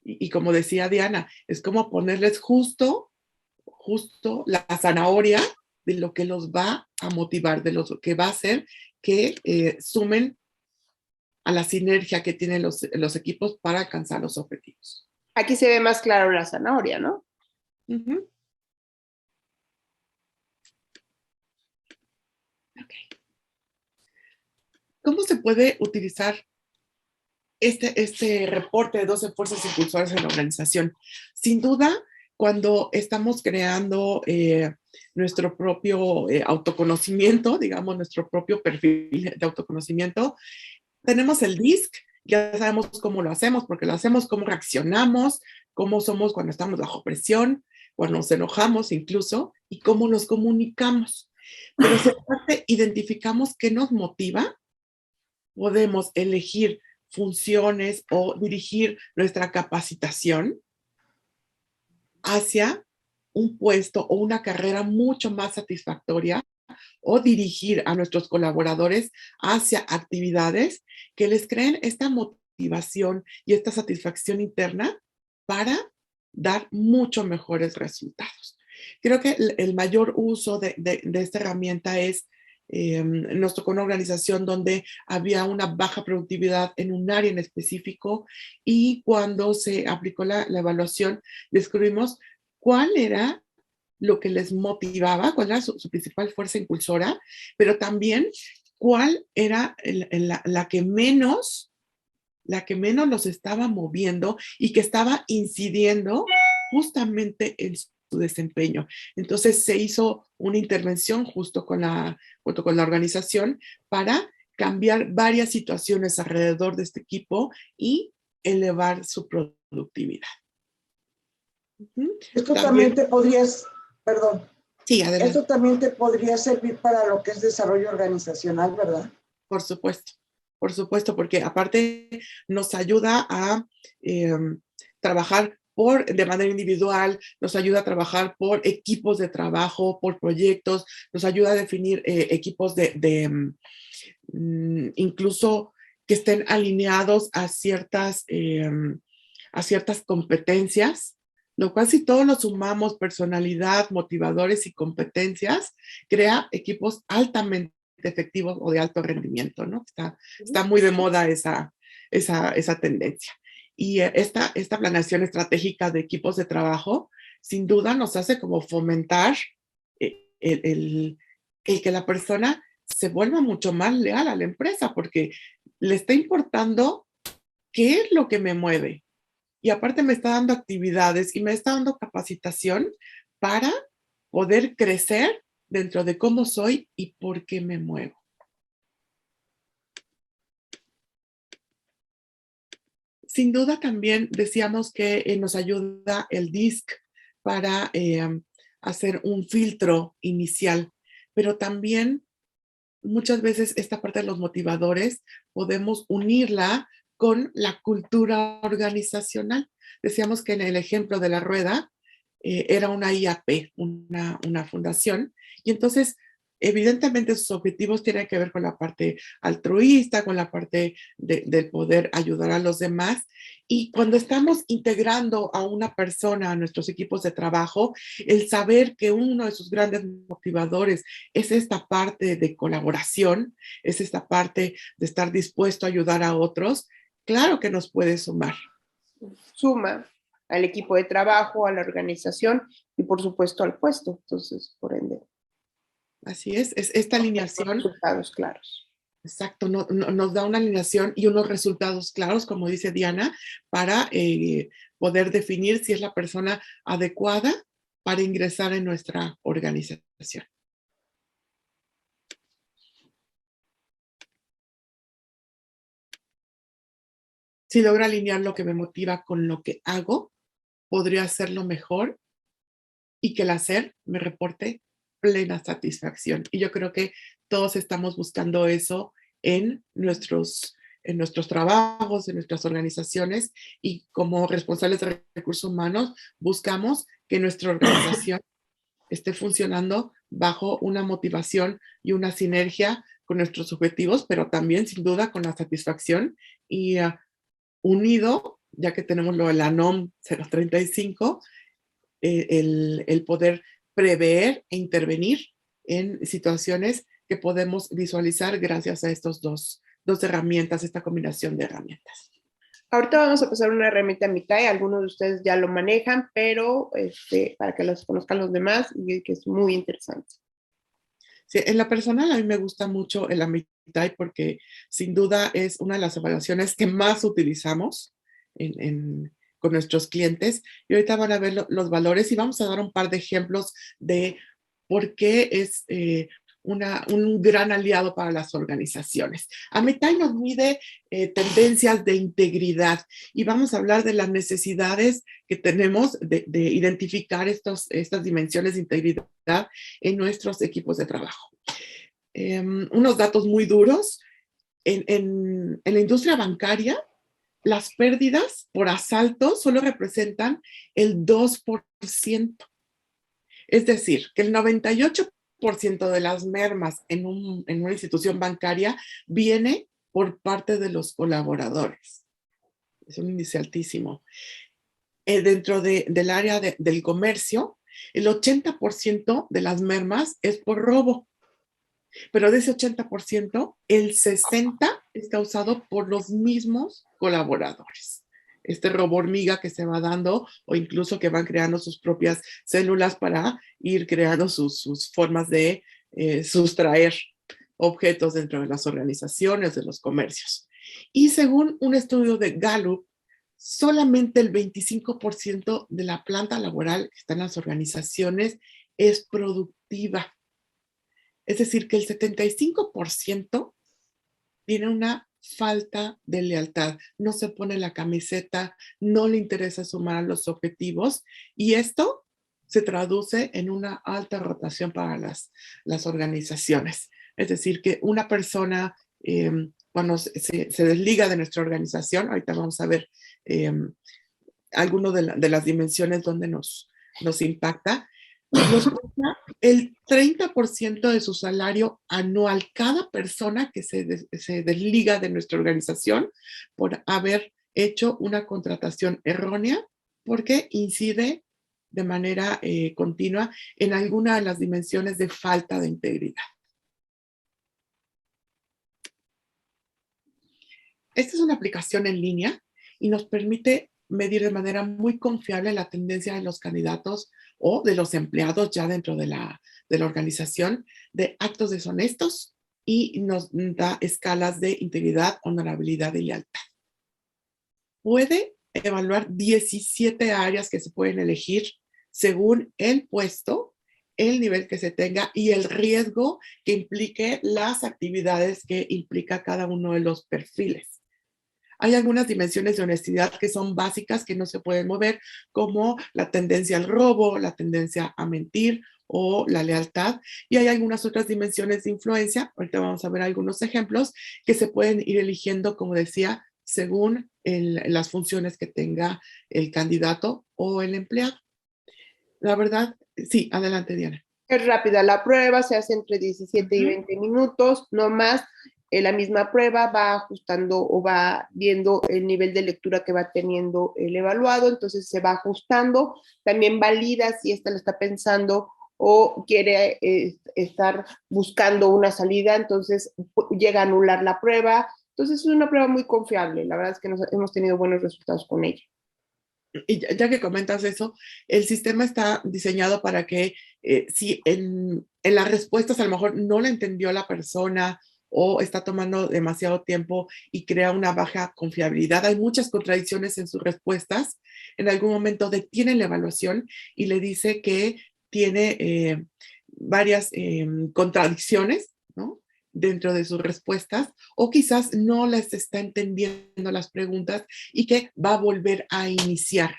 Y como decía Diana, es como ponerles justo la zanahoria de lo que los va a motivar, de lo que va a hacer que sumen a la sinergia que tienen los equipos para alcanzar los objetivos. Aquí se ve más claro la zanahoria, ¿no? Okay. ¿Cómo se puede utilizar este reporte de 12 fuerzas impulsoras en la organización? Sin duda, cuando estamos creando nuestro propio autoconocimiento, digamos, nuestro propio perfil de autoconocimiento, tenemos el DISC, ya sabemos cómo lo hacemos, porque lo hacemos, cómo reaccionamos, cómo somos cuando estamos bajo presión, cuando nos enojamos incluso, y cómo nos comunicamos. Pero si aparte identificamos qué nos motiva, podemos elegir funciones o dirigir nuestra capacitación hacia un puesto o una carrera mucho más satisfactoria o dirigir a nuestros colaboradores hacia actividades que les creen esta motivación y esta satisfacción interna para dar mucho mejores resultados. Creo que el mayor uso de esta herramienta es, nos tocó una organización donde había una baja productividad en un área en específico y cuando se aplicó la evaluación descubrimos cuál era lo que les motivaba, cuál era su principal fuerza impulsora, pero también cuál era la que menos los estaba moviendo y que estaba incidiendo justamente en su desempeño. Entonces se hizo una intervención junto con la organización para cambiar varias situaciones alrededor de este equipo y elevar su productividad. Esto también te podrías, perdón. Sí, adelante. Esto también te podría servir para lo que es desarrollo organizacional, ¿verdad? Por supuesto, porque aparte nos ayuda a trabajar de manera individual, nos ayuda a trabajar por equipos de trabajo, por proyectos, nos ayuda a definir equipos incluso que estén alineados a ciertas competencias, lo cual si todos nos sumamos personalidad, motivadores y competencias, crea equipos altamente efectivos o de alto rendimiento, ¿no? Está muy de moda esa tendencia. Y esta planeación estratégica de equipos de trabajo, sin duda nos hace como fomentar el que la persona se vuelva mucho más leal a la empresa, porque le está importando qué es lo que me mueve. Y aparte me está dando actividades y me está dando capacitación para poder crecer dentro de cómo soy y por qué me muevo. Sin duda también decíamos que nos ayuda el DISC para hacer un filtro inicial, pero también muchas veces esta parte de los motivadores podemos unirla con la cultura organizacional. Decíamos que en el ejemplo de la rueda era una IAP, una fundación, y entonces evidentemente sus objetivos tienen que ver con la parte altruista, con la parte del poder ayudar a los demás. Y cuando estamos integrando a una persona a nuestros equipos de trabajo, el saber que uno de sus grandes motivadores es esta parte de colaboración, es esta parte de estar dispuesto a ayudar a otros, claro que nos puede sumar. Suma al equipo de trabajo, a la organización y por supuesto al puesto. Entonces, por ende. Así es esta alineación. Resultados claros. Exacto, nos da una alineación y unos resultados claros, como dice Diana, para poder definir si es la persona adecuada para ingresar en nuestra organización. Si logro alinear lo que me motiva con lo que hago, podría hacerlo mejor y que el hacer me reporte plena satisfacción. Y yo creo que todos estamos buscando eso en nuestros trabajos, en nuestras organizaciones, y como responsables de recursos humanos buscamos que nuestra organización esté funcionando bajo una motivación y una sinergia con nuestros objetivos, pero también sin duda con la satisfacción y unido, ya que tenemos lo de la NOM 035, el poder prever e intervenir en situaciones que podemos visualizar gracias a estos dos herramientas, esta combinación de herramientas. Ahorita vamos a pasar una herramienta Mitai, algunos de ustedes ya lo manejan, pero para que los conozcan los demás, y que es muy interesante. Sí, en la personal a mí me gusta mucho el Mitai porque sin duda es una de las evaluaciones que más utilizamos con nuestros clientes, y ahorita van a ver los valores y vamos a dar un par de ejemplos de por qué es un gran aliado para las organizaciones. Amitai nos mide tendencias de integridad y vamos a hablar de las necesidades que tenemos de identificar estas dimensiones de integridad en nuestros equipos de trabajo. Unos datos muy duros. En la industria bancaria, las pérdidas por asalto solo representan el 2%. Es decir, que el 98% 80% de las mermas en una institución bancaria viene por parte de los colaboradores. Es un índice altísimo. Dentro del área del comercio, el 80% de las mermas es por robo. Pero de ese 80%, el 60% es causado por los mismos colaboradores. Este robo hormiga que se va dando, o incluso que van creando sus propias células para ir creando sus formas de sustraer objetos dentro de las organizaciones, de los comercios. Y según un estudio de Gallup, solamente el 25% de la planta laboral que está en las organizaciones es productiva. Es decir, que el 75% tiene una falta de lealtad. No se pone la camiseta, no le interesa sumar a los objetivos, y esto se traduce en una alta rotación para las organizaciones. Es decir, que una persona, cuando se desliga de nuestra organización, ahorita vamos a ver algunas de las dimensiones donde nos impacta, nos cuesta el 30% de su salario anual cada persona que se desliga de nuestra organización por haber hecho una contratación errónea, porque incide de manera continua en alguna de las dimensiones de falta de integridad. Esta es una aplicación en línea y nos permite medir de manera muy confiable la tendencia de los candidatos o de los empleados ya dentro de la organización de actos deshonestos, y nos da escalas de integridad, honorabilidad y lealtad. Puede evaluar 17 áreas que se pueden elegir según el puesto, el nivel que se tenga y el riesgo que implique las actividades que implica cada uno de los perfiles. Hay algunas dimensiones de honestidad que son básicas, que no se pueden mover, como la tendencia al robo, la tendencia a mentir o la lealtad. Y hay algunas otras dimensiones de influencia, ahorita vamos a ver algunos ejemplos, que se pueden ir eligiendo, como decía, según las funciones que tenga el candidato o el empleado. La verdad, sí, adelante, Diana. Es rápida la prueba, se hace entre 17 y 20 minutos, no más. La misma prueba va ajustando o va viendo el nivel de lectura que va teniendo el evaluado, entonces se va ajustando. También valida si ésta lo está pensando o quiere estar buscando una salida, entonces llega a anular la prueba. Entonces es una prueba muy confiable, la verdad es que hemos tenido buenos resultados con ella. Y ya que comentas eso, el sistema está diseñado para que si en las respuestas a lo mejor no la entendió la persona o está tomando demasiado tiempo y crea una baja confiabilidad, hay muchas contradicciones en sus respuestas, en algún momento detiene la evaluación y le dice que tiene varias contradicciones, ¿no?, dentro de sus respuestas, o quizás no les está entendiendo las preguntas y que va a volver a iniciar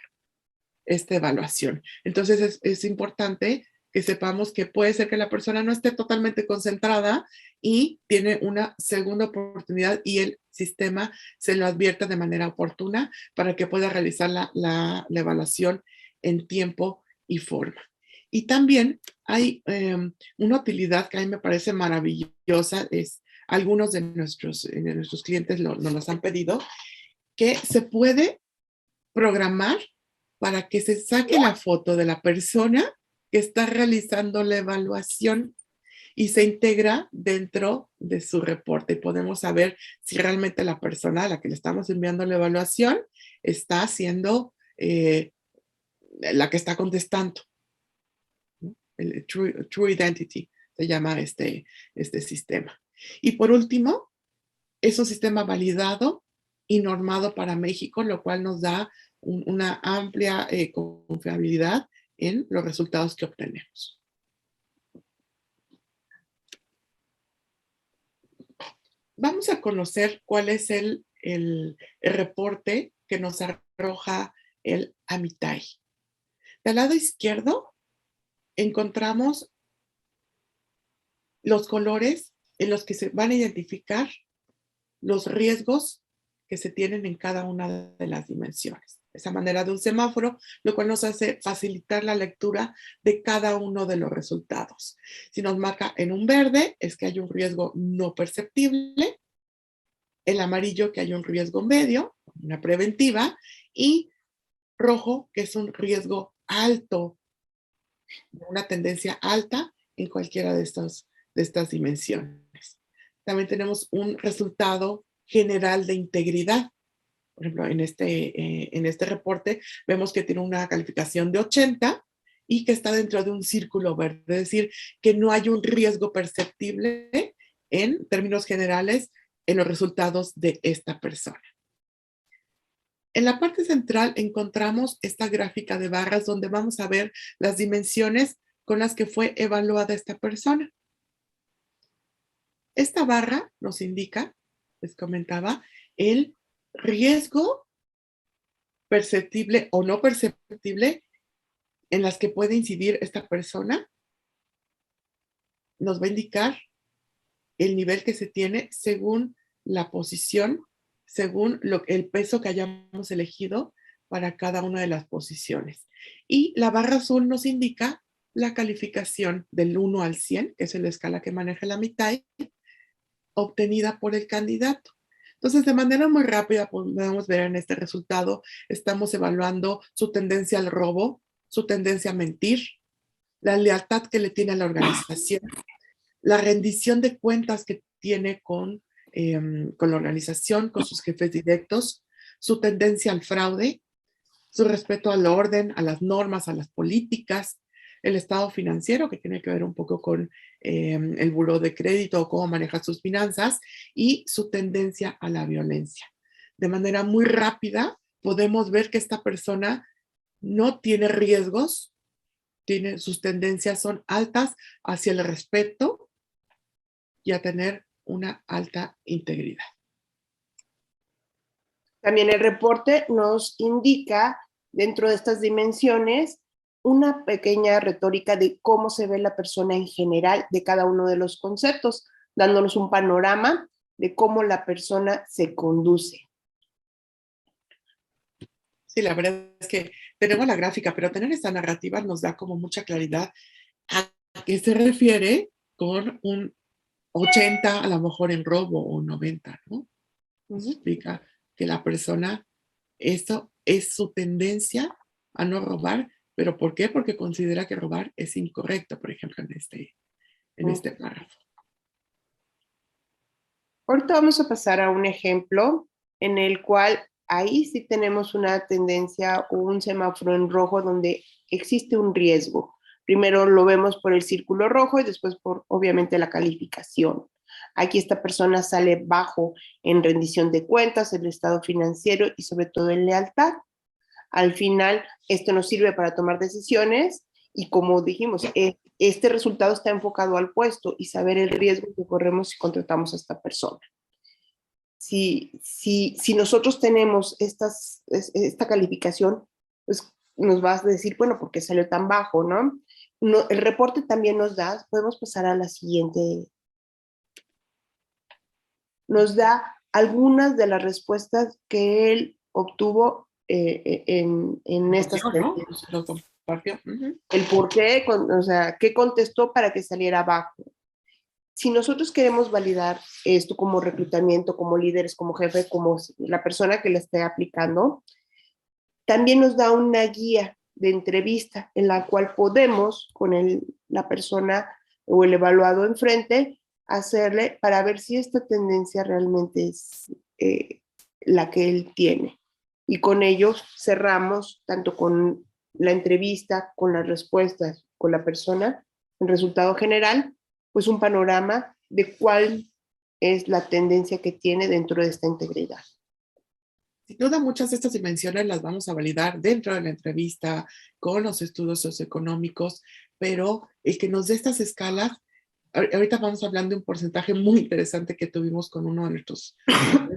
esta evaluación. Entonces es importante que sepamos que puede ser que la persona no esté totalmente concentrada y tiene una segunda oportunidad, y el sistema se lo advierta de manera oportuna para que pueda realizar la evaluación en tiempo y forma. Y también hay una utilidad que a mí me parece maravillosa, es algunos de nuestros clientes nos los han pedido, que se puede programar para que se saque la foto de la persona que está realizando la evaluación y se integra dentro de su reporte. Y podemos saber si realmente la persona a la que le estamos enviando la evaluación está siendo la que está contestando. El True Identity se llama este sistema. Y por último, es un sistema validado y normado para México, lo cual nos da una amplia confiabilidad en los resultados que obtenemos. Vamos a conocer cuál es el reporte que nos arroja el Amitai. Del lado izquierdo encontramos los colores en los que se van a identificar los riesgos que se tienen en cada una de las dimensiones. esa manera de un semáforo, lo cual nos hace facilitar la lectura de cada uno de los resultados. Si nos marca en un verde, es que hay un riesgo no perceptible, el amarillo que hay un riesgo medio, una preventiva, y rojo que es un riesgo alto, una tendencia alta en cualquiera de estas dimensiones. También tenemos un resultado general de integridad. Por ejemplo, en este reporte vemos que tiene una calificación de 80 y que está dentro de un círculo verde, es decir, que no hay un riesgo perceptible en términos generales en los resultados de esta persona. En la parte central encontramos esta gráfica de barras donde vamos a ver las dimensiones con las que fue evaluada esta persona. Esta barra nos indica, les comentaba, el riesgo perceptible o no perceptible en las que puede incidir esta persona. Nos va a indicar el nivel que se tiene según la posición, según el peso que hayamos elegido para cada una de las posiciones. Y la barra azul nos indica la calificación del 1 al 100, que es la escala que maneja la mitad, obtenida por el candidato. Entonces, de manera muy rápida podemos ver en este resultado, estamos evaluando su tendencia al robo, su tendencia a mentir, la lealtad que le tiene a la organización, la rendición de cuentas que tiene con la organización, con sus jefes directos, su tendencia al fraude, su respeto al orden, a las normas, a las políticas, el estado financiero, que tiene que ver un poco con el buró de crédito o cómo maneja sus finanzas, y su tendencia a la violencia. De manera muy rápida, podemos ver que esta persona no tiene riesgos, sus tendencias son altas hacia el respeto y a tener una alta integridad. También el reporte nos indica, dentro de estas dimensiones, una pequeña retórica de cómo se ve la persona en general de cada uno de los conceptos, dándonos un panorama de cómo la persona se conduce. Sí, la verdad es que tenemos la gráfica, pero tener esta narrativa nos da como mucha claridad a qué se refiere con un 80 a lo mejor en robo o 90, ¿no? Nos explica que la persona, esto es su tendencia a no robar, pero ¿por qué? Porque considera que robar es incorrecto, por ejemplo, en este párrafo. Ahorita vamos a pasar a un ejemplo en el cual ahí sí tenemos una tendencia o un semáforo en rojo donde existe un riesgo. Primero lo vemos por el círculo rojo y después por, obviamente, la calificación. Aquí esta persona sale bajo en rendición de cuentas, en el estado financiero y sobre todo en lealtad. Al final, esto nos sirve para tomar decisiones y, como dijimos, este resultado está enfocado al puesto y saber el riesgo que corremos si contratamos a esta persona. Si nosotros tenemos esta calificación, pues nos vas a decir, bueno, ¿por qué salió tan bajo, no? El reporte también nos da, podemos pasar a la siguiente, nos da algunas de las respuestas que él obtuvo en estas preguntas. Lo compartió. El por qué, o sea, qué contestó para que saliera abajo. Si nosotros queremos validar esto como reclutamiento, como líderes, como jefe, como la persona que le esté aplicando, también nos da una guía de entrevista en la cual podemos, con la persona o el evaluado enfrente, hacerle para ver si esta tendencia realmente es la que él tiene. Y con ello cerramos tanto con la entrevista, con las respuestas, con la persona, el resultado general, pues un panorama de cuál es la tendencia que tiene dentro de esta integridad. Sin duda, muchas de estas dimensiones las vamos a validar dentro de la entrevista con los estudios socioeconómicos, pero el que nos dé estas escalas, ahorita vamos hablando de un porcentaje muy interesante que tuvimos con uno de nuestros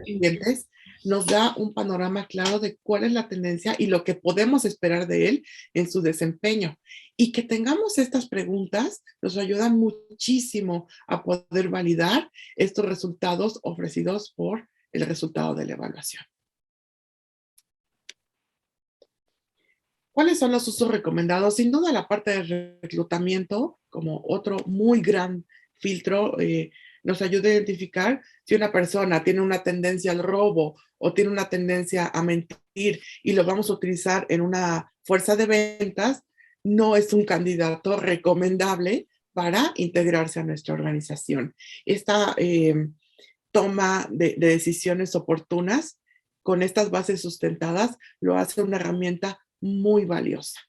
clientes, nos da un panorama claro de cuál es la tendencia y lo que podemos esperar de él en su desempeño. Y que tengamos estas preguntas nos ayuda muchísimo a poder validar estos resultados ofrecidos por el resultado de la evaluación. ¿Cuáles son los usos recomendados? Sin duda la parte de reclutamiento, como otro muy gran filtro, nos ayuda a identificar si una persona tiene una tendencia al robo o tiene una tendencia a mentir y lo vamos a utilizar en una fuerza de ventas, no es un candidato recomendable para integrarse a nuestra organización. Esta toma de decisiones oportunas con estas bases sustentadas lo hace una herramienta muy valiosa.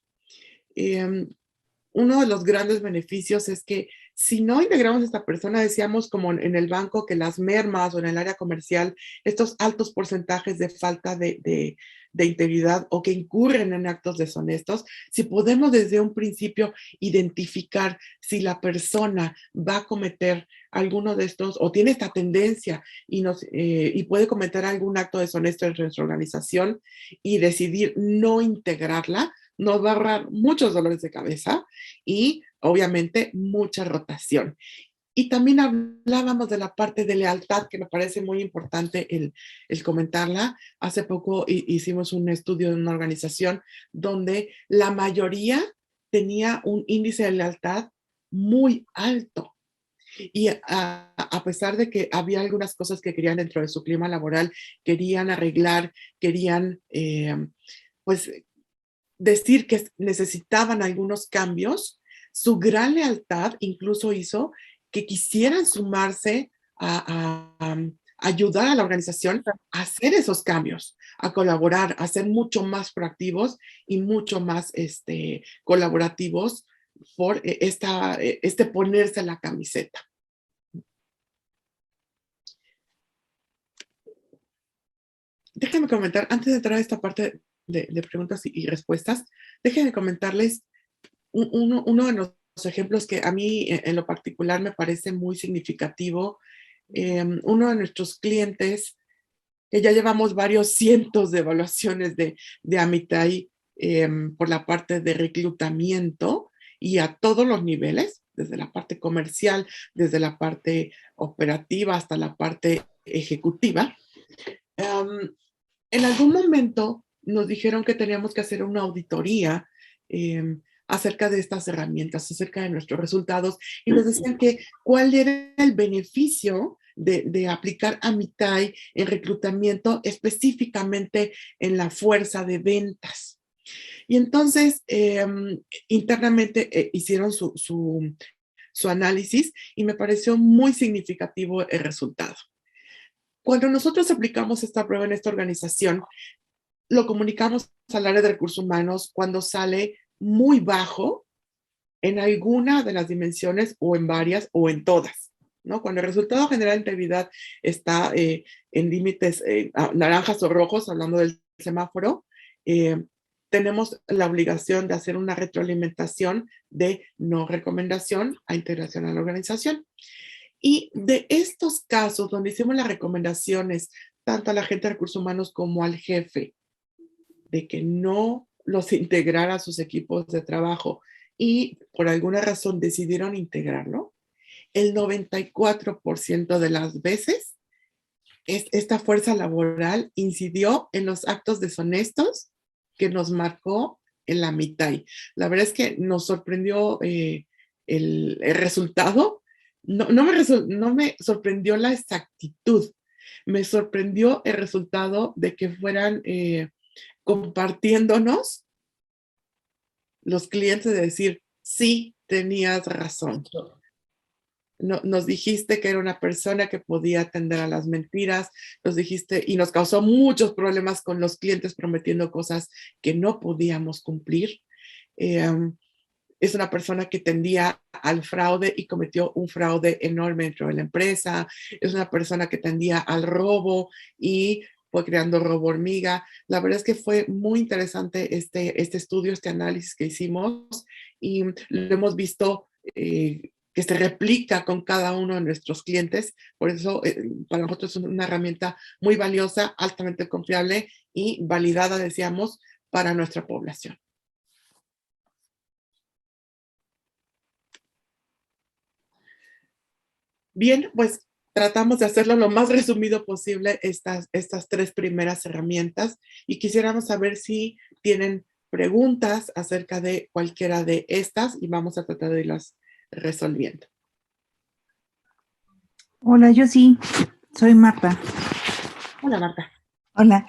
Uno de los grandes beneficios es que si no integramos a esta persona, decíamos como en el banco que las mermas o en el área comercial, estos altos porcentajes de falta de integridad o que incurren en actos deshonestos, si podemos desde un principio identificar si la persona va a cometer alguno de estos o tiene esta tendencia y puede cometer algún acto deshonesto en nuestra organización y decidir no integrarla, nos va a ahorrar muchos dolores de cabeza y obviamente mucha rotación. Y también hablábamos de la parte de lealtad, que me parece muy importante el comentarla. Hace poco hicimos un estudio en una organización donde la mayoría tenía un índice de lealtad muy alto. Y a pesar de que había algunas cosas que querían dentro de su clima laboral, querían arreglar, querían pues decir que necesitaban algunos cambios, su gran lealtad incluso hizo que quisieran sumarse a ayudar a la organización a hacer esos cambios, a colaborar, a ser mucho más proactivos y mucho más colaborativos por este ponerse la camiseta. Déjenme comentar, antes de entrar a esta parte de preguntas y respuestas, déjenme comentarles uno de los ejemplos que a mí en lo particular me parece muy significativo. Uno de nuestros clientes, que ya llevamos varios cientos de evaluaciones de Amitai por la parte de reclutamiento y a todos los niveles, desde la parte comercial, desde la parte operativa hasta la parte ejecutiva. En algún momento nos dijeron que teníamos que hacer una auditoría acerca de estas herramientas, acerca de nuestros resultados, y nos decían que cuál era el beneficio de aplicar Amitai en reclutamiento, específicamente en la fuerza de ventas. Y entonces, internamente hicieron su análisis y me pareció muy significativo el resultado. Cuando nosotros aplicamos esta prueba en esta organización, lo comunicamos al área de recursos humanos cuando sale muy bajo en alguna de las dimensiones o en varias o en todas, ¿no? Cuando el resultado general de integridad está en límites naranjas o rojos, hablando del semáforo, tenemos la obligación de hacer una retroalimentación de no recomendación a integración a la organización. Y de estos casos donde hicimos las recomendaciones tanto a la gente de recursos humanos como al jefe de que no los integrara a sus equipos de trabajo y por alguna razón decidieron integrarlo, el 94% de las veces esta fuerza laboral incidió en los actos deshonestos que nos marcó en la Amitai. La verdad es que nos sorprendió el resultado. No me sorprendió la exactitud, me sorprendió el resultado de que fueran compartiéndonos los clientes de decir, sí, tenías razón. Nos dijiste que era una persona que podía atender a las mentiras, nos dijiste y nos causó muchos problemas con los clientes prometiendo cosas que no podíamos cumplir. Es una persona que tendía al fraude y cometió un fraude enorme dentro de la empresa. Es una persona que tendía al robo y fue creando robo hormiga. La verdad es que fue muy interesante este estudio, este análisis que hicimos y lo hemos visto que se replica con cada uno de nuestros clientes. Por eso para nosotros es una herramienta muy valiosa, altamente confiable y validada, decíamos, para nuestra población. Bien, pues tratamos de hacerlo lo más resumido posible estas tres primeras herramientas y quisiéramos saber si tienen preguntas acerca de cualquiera de estas y vamos a tratar de irlas resolviendo. Hola, yo sí, soy Marta. Hola, Marta. Hola.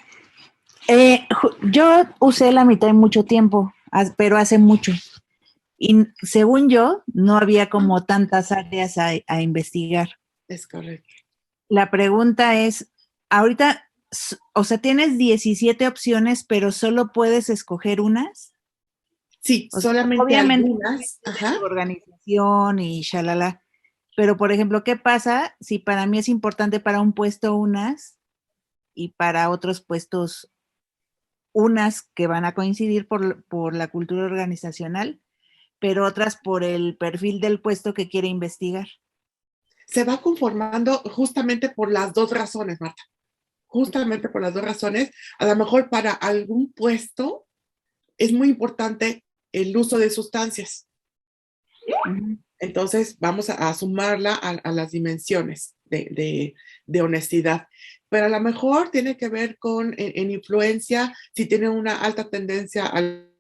Yo usé la mitad mucho tiempo, pero hace mucho. Y según yo, no había como tantas áreas a investigar. Es correcto. La pregunta es, ahorita, o sea, tienes 17 opciones, pero solo puedes escoger unas. Sí, O sea, solamente obviamente, algunas. Ajá. tu organización y shalala. Pero, por ejemplo, ¿qué pasa si para mí es importante para un puesto unas y para otros puestos unas que van a coincidir por la cultura organizacional, pero otras por el perfil del puesto que quiere investigar? Se va conformando justamente por las dos razones, Marta. Justamente por las dos razones. A lo mejor para algún puesto es muy importante el uso de sustancias. Entonces vamos a sumarla a las dimensiones de honestidad. Pero a lo mejor tiene que ver con en influencia, si tiene una alta tendencia al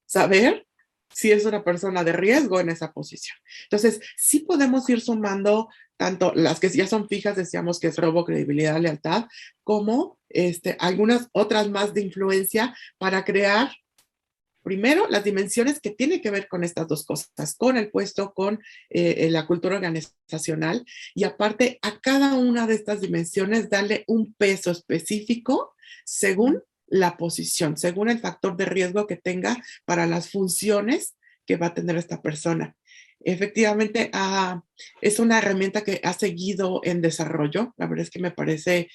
saber si es una persona de riesgo en esa posición. Entonces, sí podemos ir sumando tanto las que ya son fijas, decíamos que es robo, credibilidad, lealtad, como algunas otras más de influencia para crear primero las dimensiones que tienen que ver con estas dos cosas, con el puesto, con la cultura organizacional, y aparte a cada una de estas dimensiones darle un peso específico según la posición, según el factor de riesgo que tenga para las funciones que va a tener esta persona. Efectivamente, es una herramienta que ha seguido en desarrollo. La verdad es que me parece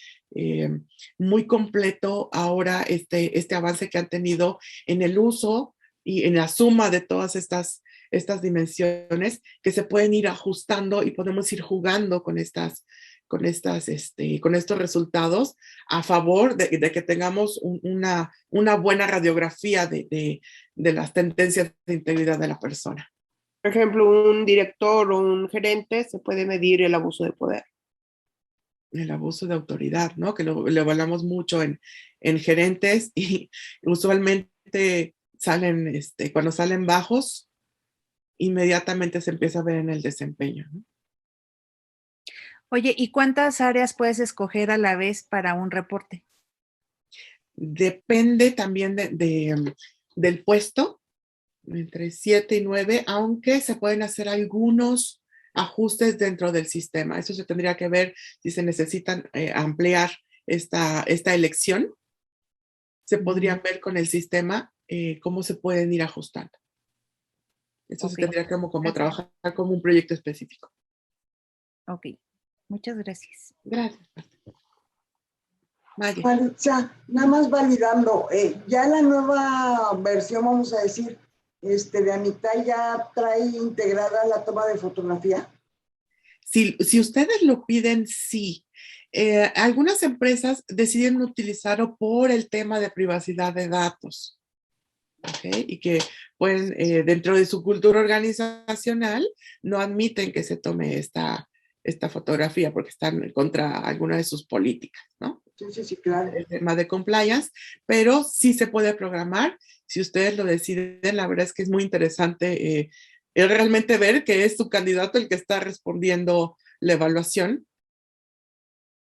muy completo ahora este avance que han tenido en el uso y en la suma de todas estas dimensiones que se pueden ir ajustando y podemos ir jugando con estos resultados a favor de que tengamos una buena radiografía de las tendencias de integridad de la persona. Por ejemplo, un director o un gerente se puede medir el abuso de poder. El abuso de autoridad, ¿no? Que lo hablamos mucho en gerentes y usualmente salen, cuando salen bajos, inmediatamente se empieza a ver en el desempeño, ¿no? Oye, ¿y cuántas áreas puedes escoger a la vez para un reporte? Depende también del puesto, entre 7 y 9, aunque se pueden hacer algunos ajustes dentro del sistema. Eso se tendría que ver si se necesitan ampliar esta elección. Se podrían ver con el sistema cómo se pueden ir ajustando. Eso se tendría como trabajar como un proyecto específico. Ok, muchas gracias. Gracias. Maya. Maritza, nada más validando, ya la nueva versión, vamos a decir, de Amitai ya trae integrada la toma de fotografía. Si ustedes lo piden, sí. Algunas empresas deciden utilizarlo por el tema de privacidad de datos. ¿Okay? Y que pueden, dentro de su cultura organizacional, no admiten que se tome esta fotografía porque están contra alguna de sus políticas, ¿no? Sí, claro. El tema de compliance, pero sí se puede programar. Si ustedes lo deciden, la verdad es que es muy interesante realmente ver que es tu candidato el que está respondiendo la evaluación.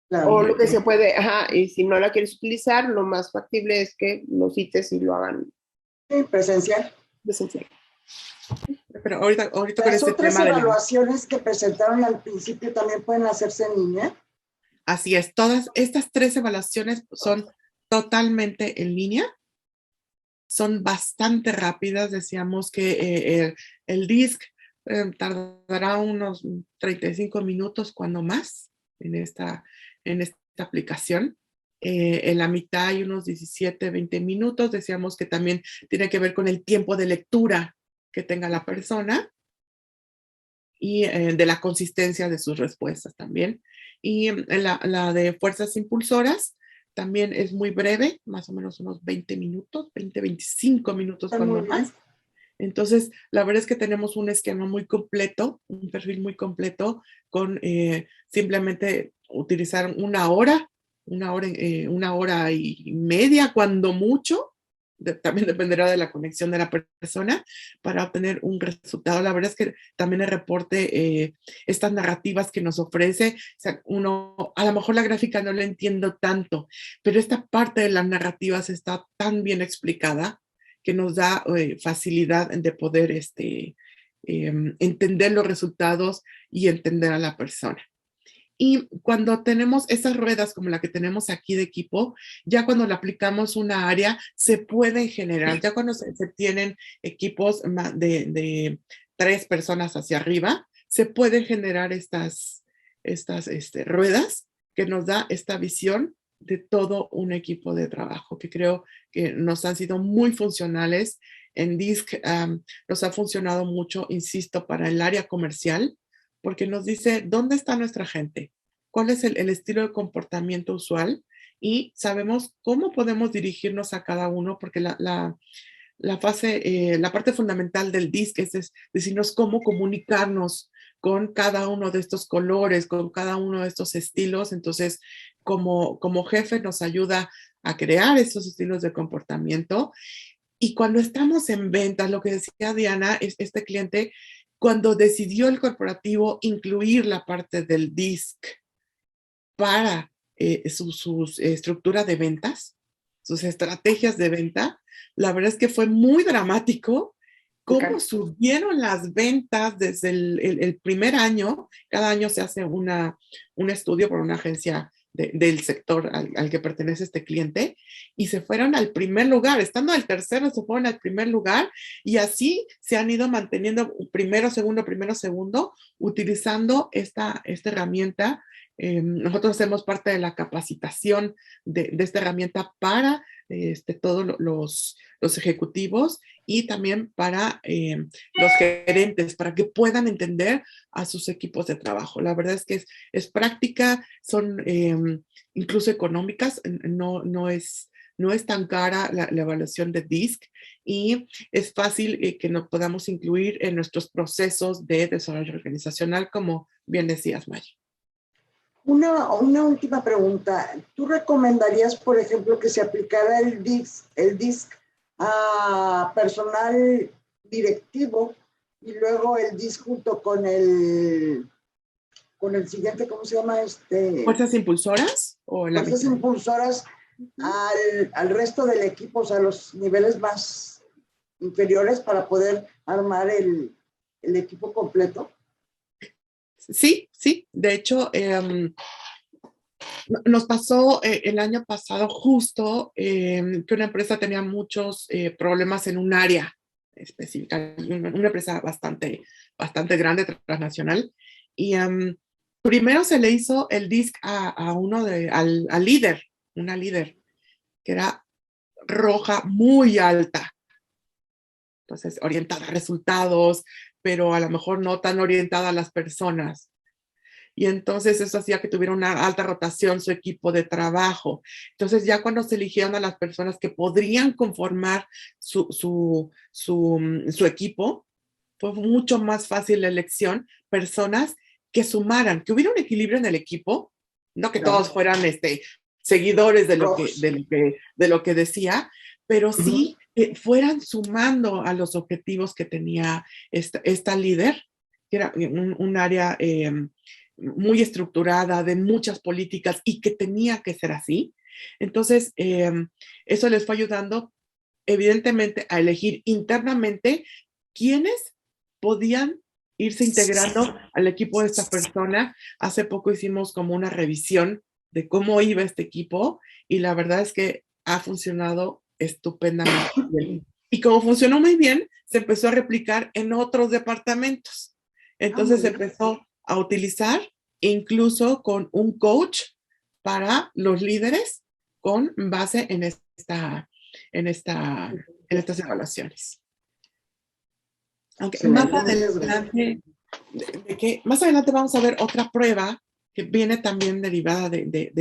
Claro. O lo que se puede, y si no la quieres utilizar, lo más factible es que lo cites y lo hagan. Sí, presencial. Pero ahorita con este otras tema evaluaciones que presentaron al principio también pueden hacerse en línea. Así es, todas estas 3 evaluaciones son totalmente en línea, son bastante rápidas, decíamos que el DISC tardará unos 35 minutos cuando más en esta aplicación. En la mitad hay unos 17, 20 minutos, decíamos que también tiene que ver con el tiempo de lectura que tenga la persona y de la consistencia de sus respuestas también. Y la de fuerzas impulsoras también es muy breve, más o menos unos 20 minutos, 20, 25 minutos cuando más. Entonces, la verdad es que tenemos un esquema muy completo, un perfil muy completo con simplemente utilizar 1 hora una hora y media, cuando mucho. También dependerá de la conexión de la persona para obtener un resultado. La verdad es que también el reporte, estas narrativas que nos ofrece, o sea, uno, a lo mejor la gráfica no la entiendo tanto, pero esta parte de las narrativas está tan bien explicada que nos da facilidad de poder entender los resultados y entender a la persona. Y cuando tenemos esas ruedas como la que tenemos aquí de equipo, ya cuando le aplicamos una área, se pueden generar, ya cuando se tienen equipos de 3 personas hacia arriba, se pueden generar estas ruedas que nos da esta visión de todo un equipo de trabajo, que creo que nos han sido muy funcionales. En DISC nos ha funcionado mucho, insisto, para el área comercial, porque nos dice dónde está nuestra gente, cuál es el estilo de comportamiento usual y sabemos cómo podemos dirigirnos a cada uno, porque la parte fundamental del DISC es decirnos cómo comunicarnos con cada uno de estos colores, con cada uno de estos estilos. Entonces, como jefe nos ayuda a crear esos estilos de comportamiento. Y cuando estamos en ventas, lo que decía Diana, este cliente, cuando decidió el corporativo incluir la parte del DISC para su estructura de ventas, sus estrategias de venta, la verdad es que fue muy dramático cómo subieron las ventas desde el primer año. Cada año se hace un estudio por una agencia del sector al que pertenece este cliente, y se fueron al primer lugar, estando al tercero se fueron al primer lugar, y así se han ido manteniendo primero, segundo, utilizando esta herramienta. Nosotros hacemos parte de la capacitación de esta herramienta para todos los ejecutivos y también para los gerentes, para que puedan entender a sus equipos de trabajo. La verdad es que es práctica, son incluso económicas, no es tan cara la evaluación de DISC, y es fácil que nos podamos incluir en nuestros procesos de desarrollo organizacional, como bien decías, Maya. Una última pregunta. ¿Tú recomendarías, por ejemplo, que se aplicara el DISC a personal directivo y luego el DISC junto con el siguiente, ¿cómo se llama? ¿Fuerzas impulsoras? Fuerzas impulsoras al resto del equipo, o sea, los niveles más inferiores, para poder armar el equipo completo? Sí. De hecho, nos pasó el año pasado justo que una empresa tenía muchos problemas en un área específica, una empresa bastante grande, transnacional, y primero se le hizo el DISC al líder, una líder que era roja muy alta, entonces orientada a resultados, pero a lo mejor no tan orientada a las personas. Y entonces eso hacía que tuviera una alta rotación su equipo de trabajo. Entonces ya cuando se eligieron a las personas que podrían conformar su equipo, fue mucho más fácil la elección, personas que sumaran, que hubiera un equilibrio en el equipo, no que todos fueran seguidores de lo que decía, pero sí que fueran sumando a los objetivos que tenía esta líder, que era un área muy estructurada, de muchas políticas, y que tenía que ser así. Entonces, eso les fue ayudando, evidentemente, a elegir internamente quiénes podían irse integrando al equipo de esta persona. Hace poco hicimos como una revisión de cómo iba este equipo, y la verdad es que ha funcionado estupendamente bien. Y como funcionó muy bien, se empezó a replicar en otros departamentos. Entonces se empezó a utilizar incluso con un coach para los líderes con base en estas evaluaciones. Aunque más adelante vamos a ver otra prueba que viene también derivada de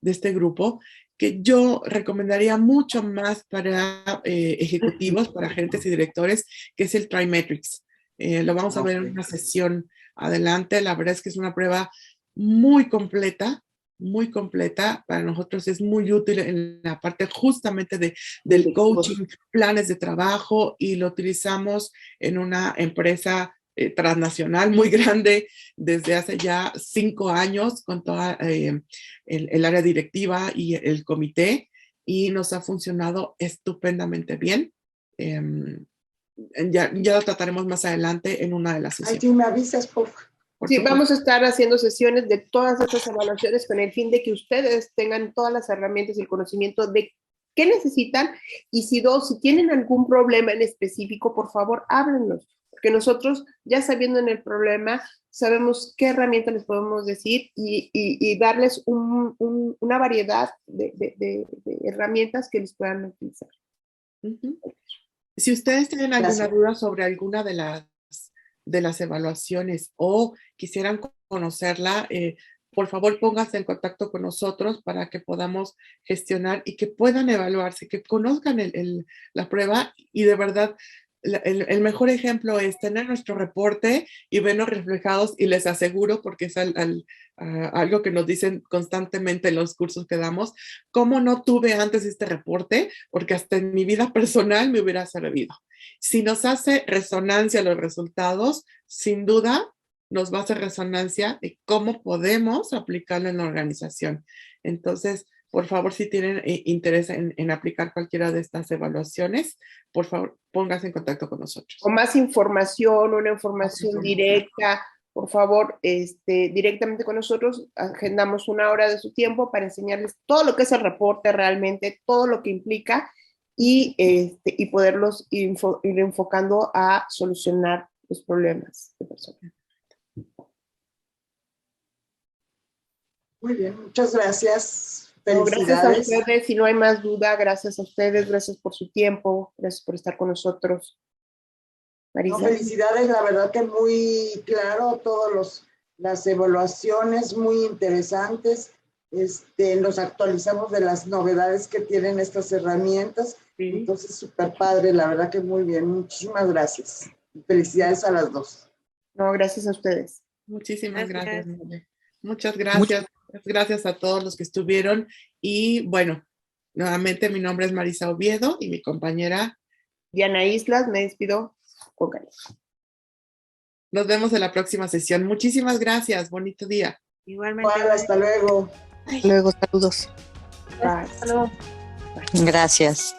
este grupo, que yo recomendaría mucho más para ejecutivos, para agentes y directores, que es el TriMetrix. Lo vamos a ver en una sesión adelante. La verdad es que es una prueba muy completa, muy completa. Para nosotros es muy útil en la parte justamente del coaching, planes de trabajo, y lo utilizamos en una empresa transnacional muy grande desde hace ya 5 años con toda el área directiva y el comité, y nos ha funcionado estupendamente bien. Ya lo trataremos más adelante en una de las Ay, sesiones. sí, me avisas, por favor. Sí, supuesto. vamos a estar haciendo sesiones de todas estas evaluaciones con el fin de que ustedes tengan todas las herramientas y el conocimiento de qué necesitan, y si tienen algún problema en específico, por favor, háblennos, porque nosotros, ya sabiendo en el problema, sabemos qué herramientas les podemos decir y darles una variedad de herramientas que les puedan utilizar. Ujú. Si ustedes tienen alguna Gracias. duda sobre alguna de las evaluaciones o quisieran conocerla, por favor pónganse en contacto con nosotros para que podamos gestionar y que puedan evaluarse, que conozcan la prueba. Y de verdad, el mejor ejemplo es tener nuestro reporte y vernos reflejados, y les aseguro, porque es algo que nos dicen constantemente en los cursos que damos: ¿cómo no tuve antes este reporte? Porque hasta en mi vida personal me hubiera servido. Si nos hace resonancia los resultados, sin duda nos va a hacer resonancia de cómo podemos aplicarlo en la organización. Entonces, por favor, si tienen interés en aplicar cualquiera de estas evaluaciones, por favor, pónganse en contacto con nosotros. O más información, una información directa, por favor, directamente con nosotros, agendamos 1 hora de su tiempo para enseñarles todo lo que es el reporte realmente, todo lo que implica, y poderlos ir enfocando a solucionar los problemas de personas. Muy bien, muchas gracias. No, gracias a Felicidades. ustedes, si no hay más duda, gracias a ustedes, gracias por su tiempo, gracias por estar con nosotros. Marisa. No, felicidades, la verdad que muy claro, todas las evaluaciones muy interesantes. Nos actualizamos de las novedades que tienen estas herramientas. Sí. Entonces, súper padre, la verdad que muy bien. Muchísimas gracias. Felicidades a las dos. No, gracias a ustedes. Muchísimas Gracias. gracias. Mole. Muchas gracias. Gracias a todos los que estuvieron. Y bueno, nuevamente mi nombre es Marisa Oviedo y mi compañera. Diana Islas, me despido con cariño. Nos vemos en la próxima sesión. Muchísimas gracias. Bonito día. Igualmente. Igual, hasta luego. Luego, saludos. Bye. Gracias.